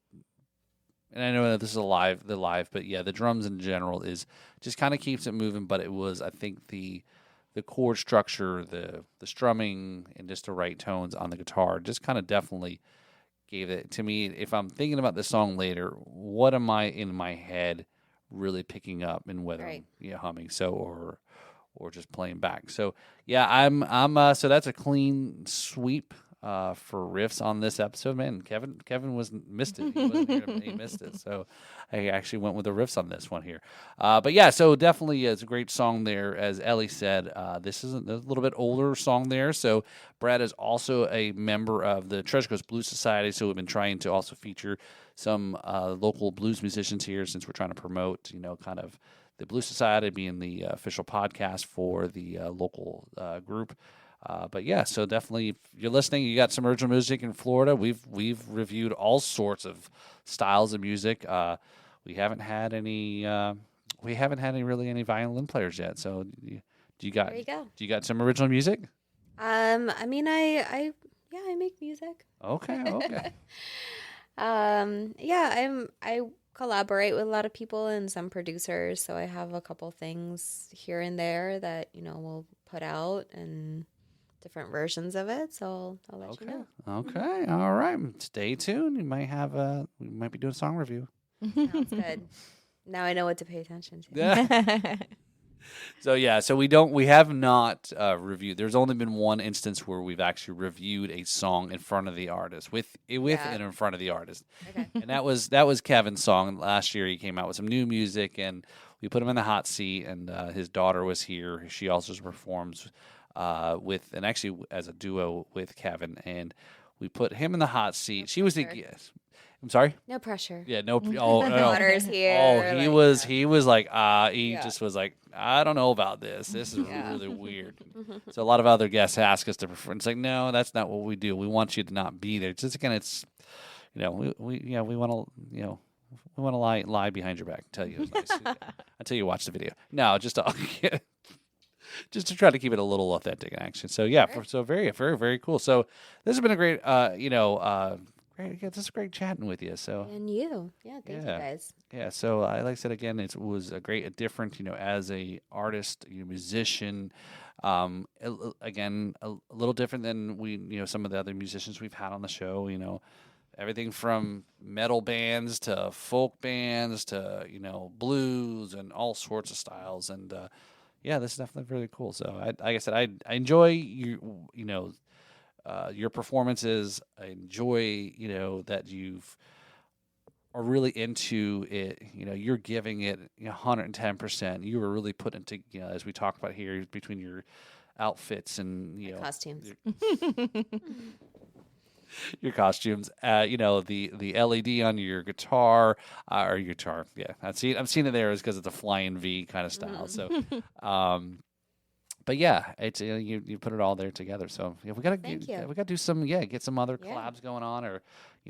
and I know that this is the live, but yeah, the drums in general is just kind of keeps it moving. But it was, I think, the chord structure, the strumming, and just the right tones on the guitar just kind of definitely gave it to me. If I'm thinking about this song later, what am I in my head really picking up, and whether Right. I'm humming or just playing back. So yeah, I'm so that's a clean sweep for riffs on this episode, man. Kevin missed it. He wasn't here, but he missed it. So I actually went with the riffs on this one here. But yeah, so definitely it's a great song there. As Elly said, this is a little bit older song there. So Brad is also a member of the Treasure Coast Blues Society. So we've been trying to also feature some local blues musicians here, since we're trying to promote, kind of the Blues Society being the official podcast for the local group. But yeah, so definitely, if you're listening, you got some original music in Florida. We've reviewed all sorts of styles of music. We haven't had any really any violin players yet. So do you got There you go. Do you got some original music? I mean, I make music. Okay. I collaborate with a lot of people and some producers, so I have a couple things here and there that we'll put out and different versions of it. So I'll let you know. Okay. All right. Stay tuned. We might be doing a song review. Sounds good. Now I know what to pay attention to. Yeah. So we have not reviewed. There's only been one instance where we've actually reviewed a song in front of the artist, with and in front of the artist. Okay. And that was Kevin's song. Last year he came out with some new music, and we put him in the hot seat, and his daughter was here. She also performs and actually as a duo with Kevin, and we put him in the hot seat. She was the guest. I'm sorry? No pressure. Yeah, no. Oh, no. Daughter's here. Oh, he was like, Yeah. just was like, I don't know about this. This is really weird. So a lot of other guests ask us to perform. It's like, no, that's not what we do. We want you to not be there. Just again, it's, we want to lie behind your back and tell you it was nice until you watch the video. No, just to try to keep it a little authentic in action. So yeah, so very, very, very cool. So this has been a great, this is great chatting with you. So And you. Yeah, thank you guys. yeah. So like I said again, it was a different, as a artist, musician. Again, a little different than some of the other musicians we've had on the show. Everything from metal bands to folk bands to blues and all sorts of styles. And yeah, this is definitely really cool. So like I said, I enjoy your performances. I enjoy, that are really into it. You're giving it 110%. You were really putting it to, as we talked about here, between your outfits and Costumes. your costumes. The LED on your guitar or your guitar. Yeah, I've seen it there is because it's a flying V kind of style. So, but yeah, it's you put it all there together. So yeah, we gotta do some get some other collabs going on, or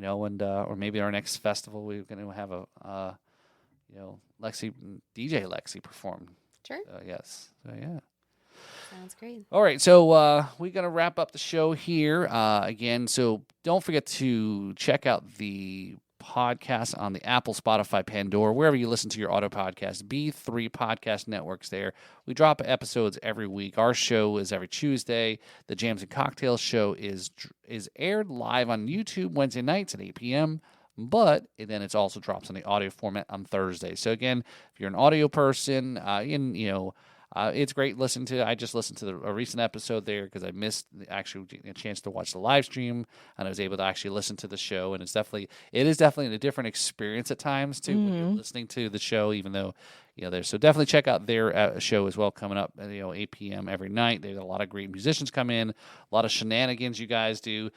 or maybe our next festival we're gonna have a Lexi DJ Lexi perform. Sure. Yes. So yeah. Sounds great. All right, so we're going to wrap up the show here again. So don't forget to check out the podcast on the Apple, Spotify, Pandora, wherever you listen to your auto podcast. B3 Podcast Networks there. We drop episodes every week. Our show is every Tuesday. The Jams and Cocktails show is aired live on YouTube Wednesday nights at 8 p.m., but then it also drops in the audio format on Thursday. So again, if you're an audio person, it's great listening to. I just listened to a recent episode there because I missed a chance to watch the live stream, and I was able to actually listen to the show. And it is definitely a different experience at times too when you're listening to the show, even though there's. So definitely check out their show as well coming up. 8 p.m. every night. They've got a lot of great musicians come in, a lot of shenanigans you guys do.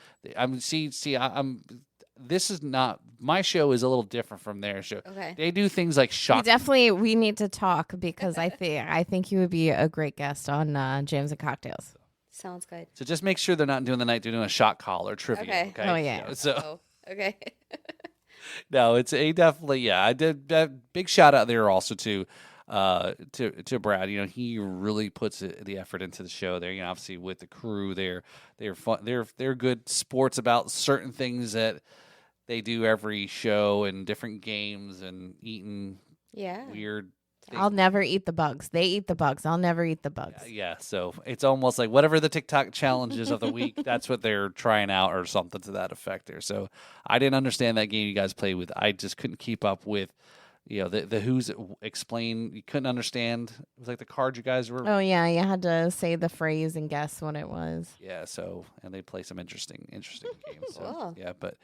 This is not my show. Is a little different from their show. Okay. They do things like shock. We need to talk because I think you would be a great guest on Jams and Cocktails. Sounds good. So just make sure they're not doing the night. They're doing a shot call or trivia. Okay. Oh yeah. Okay. No, it's a definitely yeah. I did big shout out there also to Brad. He really puts the effort into the show there. Obviously with the crew, they're fun. They're good sports about certain things that they do every show and different games and eating weird things. I'll never eat the bugs. They eat the bugs. I'll never eat the bugs. Yeah, so it's almost like whatever the TikTok challenges of the week, that's what they're trying out or something to that effect there. So I didn't understand that game you guys played with. I just couldn't keep up with the who's explain. You couldn't understand. It was like the cards you guys were. Oh yeah, you had to say the phrase and guess what it was. Yeah. So and they play some interesting games. So, Cool. yeah, but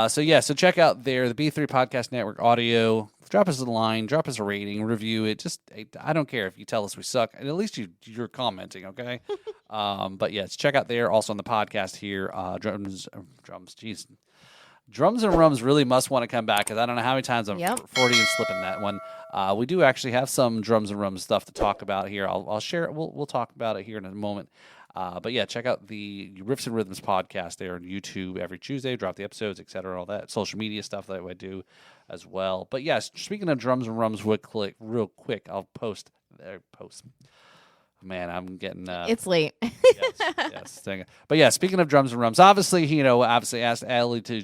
so check out the B3 Podcast Network audio. Drop us a line, drop us a rating, review it. Just I don't care if you tell us we suck. At least you're commenting, okay? But yes, check out there. Also on the podcast here, drums. Jeez. Drums and Rums really must want to come back because I don't know how many times I'm Freudian slipping that one. We do actually have some Drums and Rums stuff to talk about here. I'll share it. We'll talk about it here in a moment. But yeah, check out the Riffs and Rhythms podcast there on YouTube every Tuesday. Drop the episodes, etc. All that social media stuff that I do as well. But yes, speaking of Drums and Rums, real quick, I'll post. Man, I'm getting. It's late. yes. But yeah, speaking of Drums and Rums, obviously, obviously asked Elly to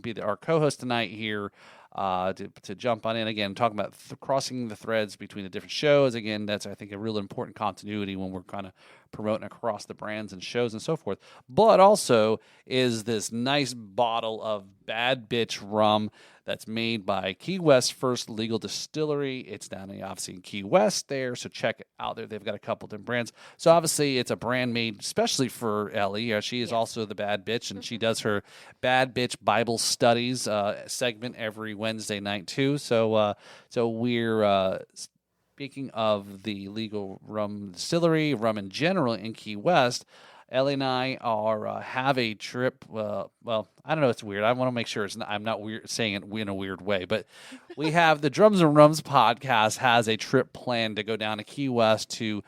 be our co-host tonight here, to jump on in again, talking about crossing the threads between the different shows. Again, that's I think a real important continuity when we're kind of promoting across the brands and shows and so forth. But also is this nice bottle of Bad Bitch rum that's made by Key West First Legal Distillery. It's down obviously in Key West there, so check it out there. They've got a couple different brands. So obviously it's a brand made especially for Elly. She is also the Bad Bitch, and she does her Bad Bitch Bible Studies segment every Wednesday night too. So we're speaking of the legal rum distillery, rum in general in Key West. Elly and I have a trip. Well, I don't know. It's weird. I want to make sure I'm not weird saying it in a weird way, but we have the Drums and Rums podcast has a trip planned to go down to Key West to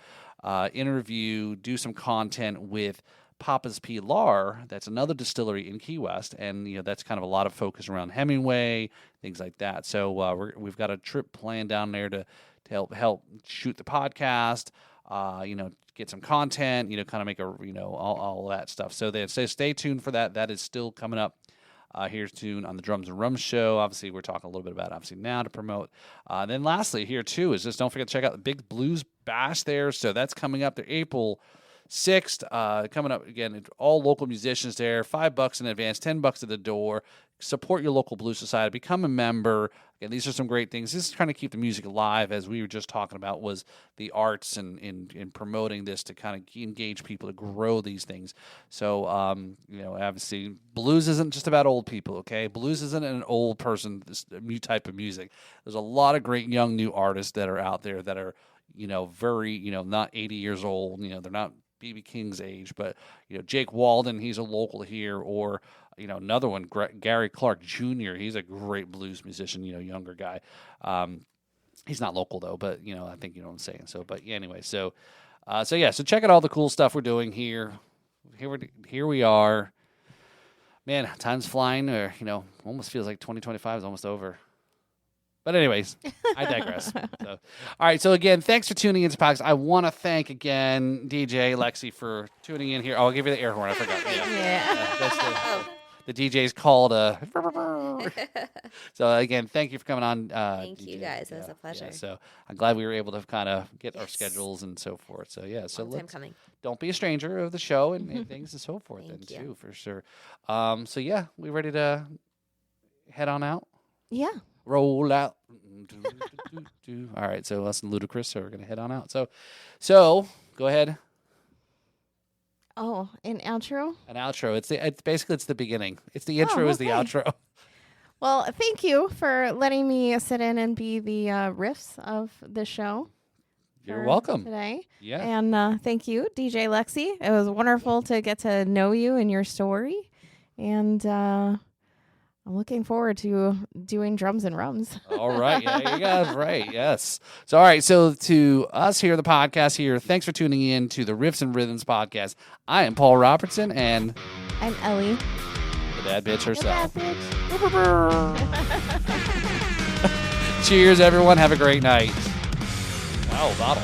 interview, do some content with Papa's Pilar. That's another distillery in Key West, and that's kind of a lot of focus around Hemingway, things like that. So we've got a trip planned down there to help shoot the podcast. Get some content, kind of make all that stuff. So stay tuned for that. That is still coming up here soon on the Drums and Rums show. Obviously, we're talking a little bit about obviously now to promote. Then lastly here too is just don't forget to check out the Big Blues Bash there. So that's coming up there April 6th, coming up again. All local musicians there. $5 in advance, $10 at the door. Support your local blues society. Become a member. Again, these are some great things. This is trying to keep the music alive, as we were just talking about, was the arts and in promoting this to kind of engage people to grow these things. So, obviously, blues isn't just about old people, okay? Blues isn't an old person type of music. There's a lot of great young new artists that are out there that are, very, not 80 years old. They're not B.B. King's age, but Jake Walden, he's a local here, or another one, Gary Clark Jr. He's a great blues musician, younger guy. He's not local though, but I think you know what I'm saying. So, but yeah, anyway, so check out all the cool stuff we're doing here. Here we are. Man, time's flying, or almost feels like 2025 is almost over. But anyways, I digress. All right, so again, thanks for tuning into podcast. I want to thank again DJ Lexi for tuning in here. Oh, I'll give you the air horn. I forgot. That's the DJ's called. So again, thank you for coming on. Thank DJ. you guys. It was a pleasure. Yeah, so I'm glad we were able to kind of get our schedules and so forth. So yeah, so long time coming. Don't be a stranger of the show and things and so forth. Thank then you. too, for sure. So yeah, we ready to head on out? Yeah. Roll out. All right, so us and Ludacris, so we're gonna head on out. So go ahead. Oh, an outro? An outro. It's basically the beginning. It's the intro is the outro. Well, thank you for letting me sit in and be the riffs of the show. You're welcome. Today. Yeah. And thank you, DJ Lexi. It was wonderful to get to know you and your story. And I'm looking forward to doing drums and rums. All right. Yeah, you got it right. Yes. So, all right. So, to us here, the podcast here, thanks for tuning in to the Riffs and Rhythms podcast. I am Paul Robertson, and I'm Elly. The bad bitch herself. The bad bitch. Cheers, everyone. Have a great night. Wow, bottle.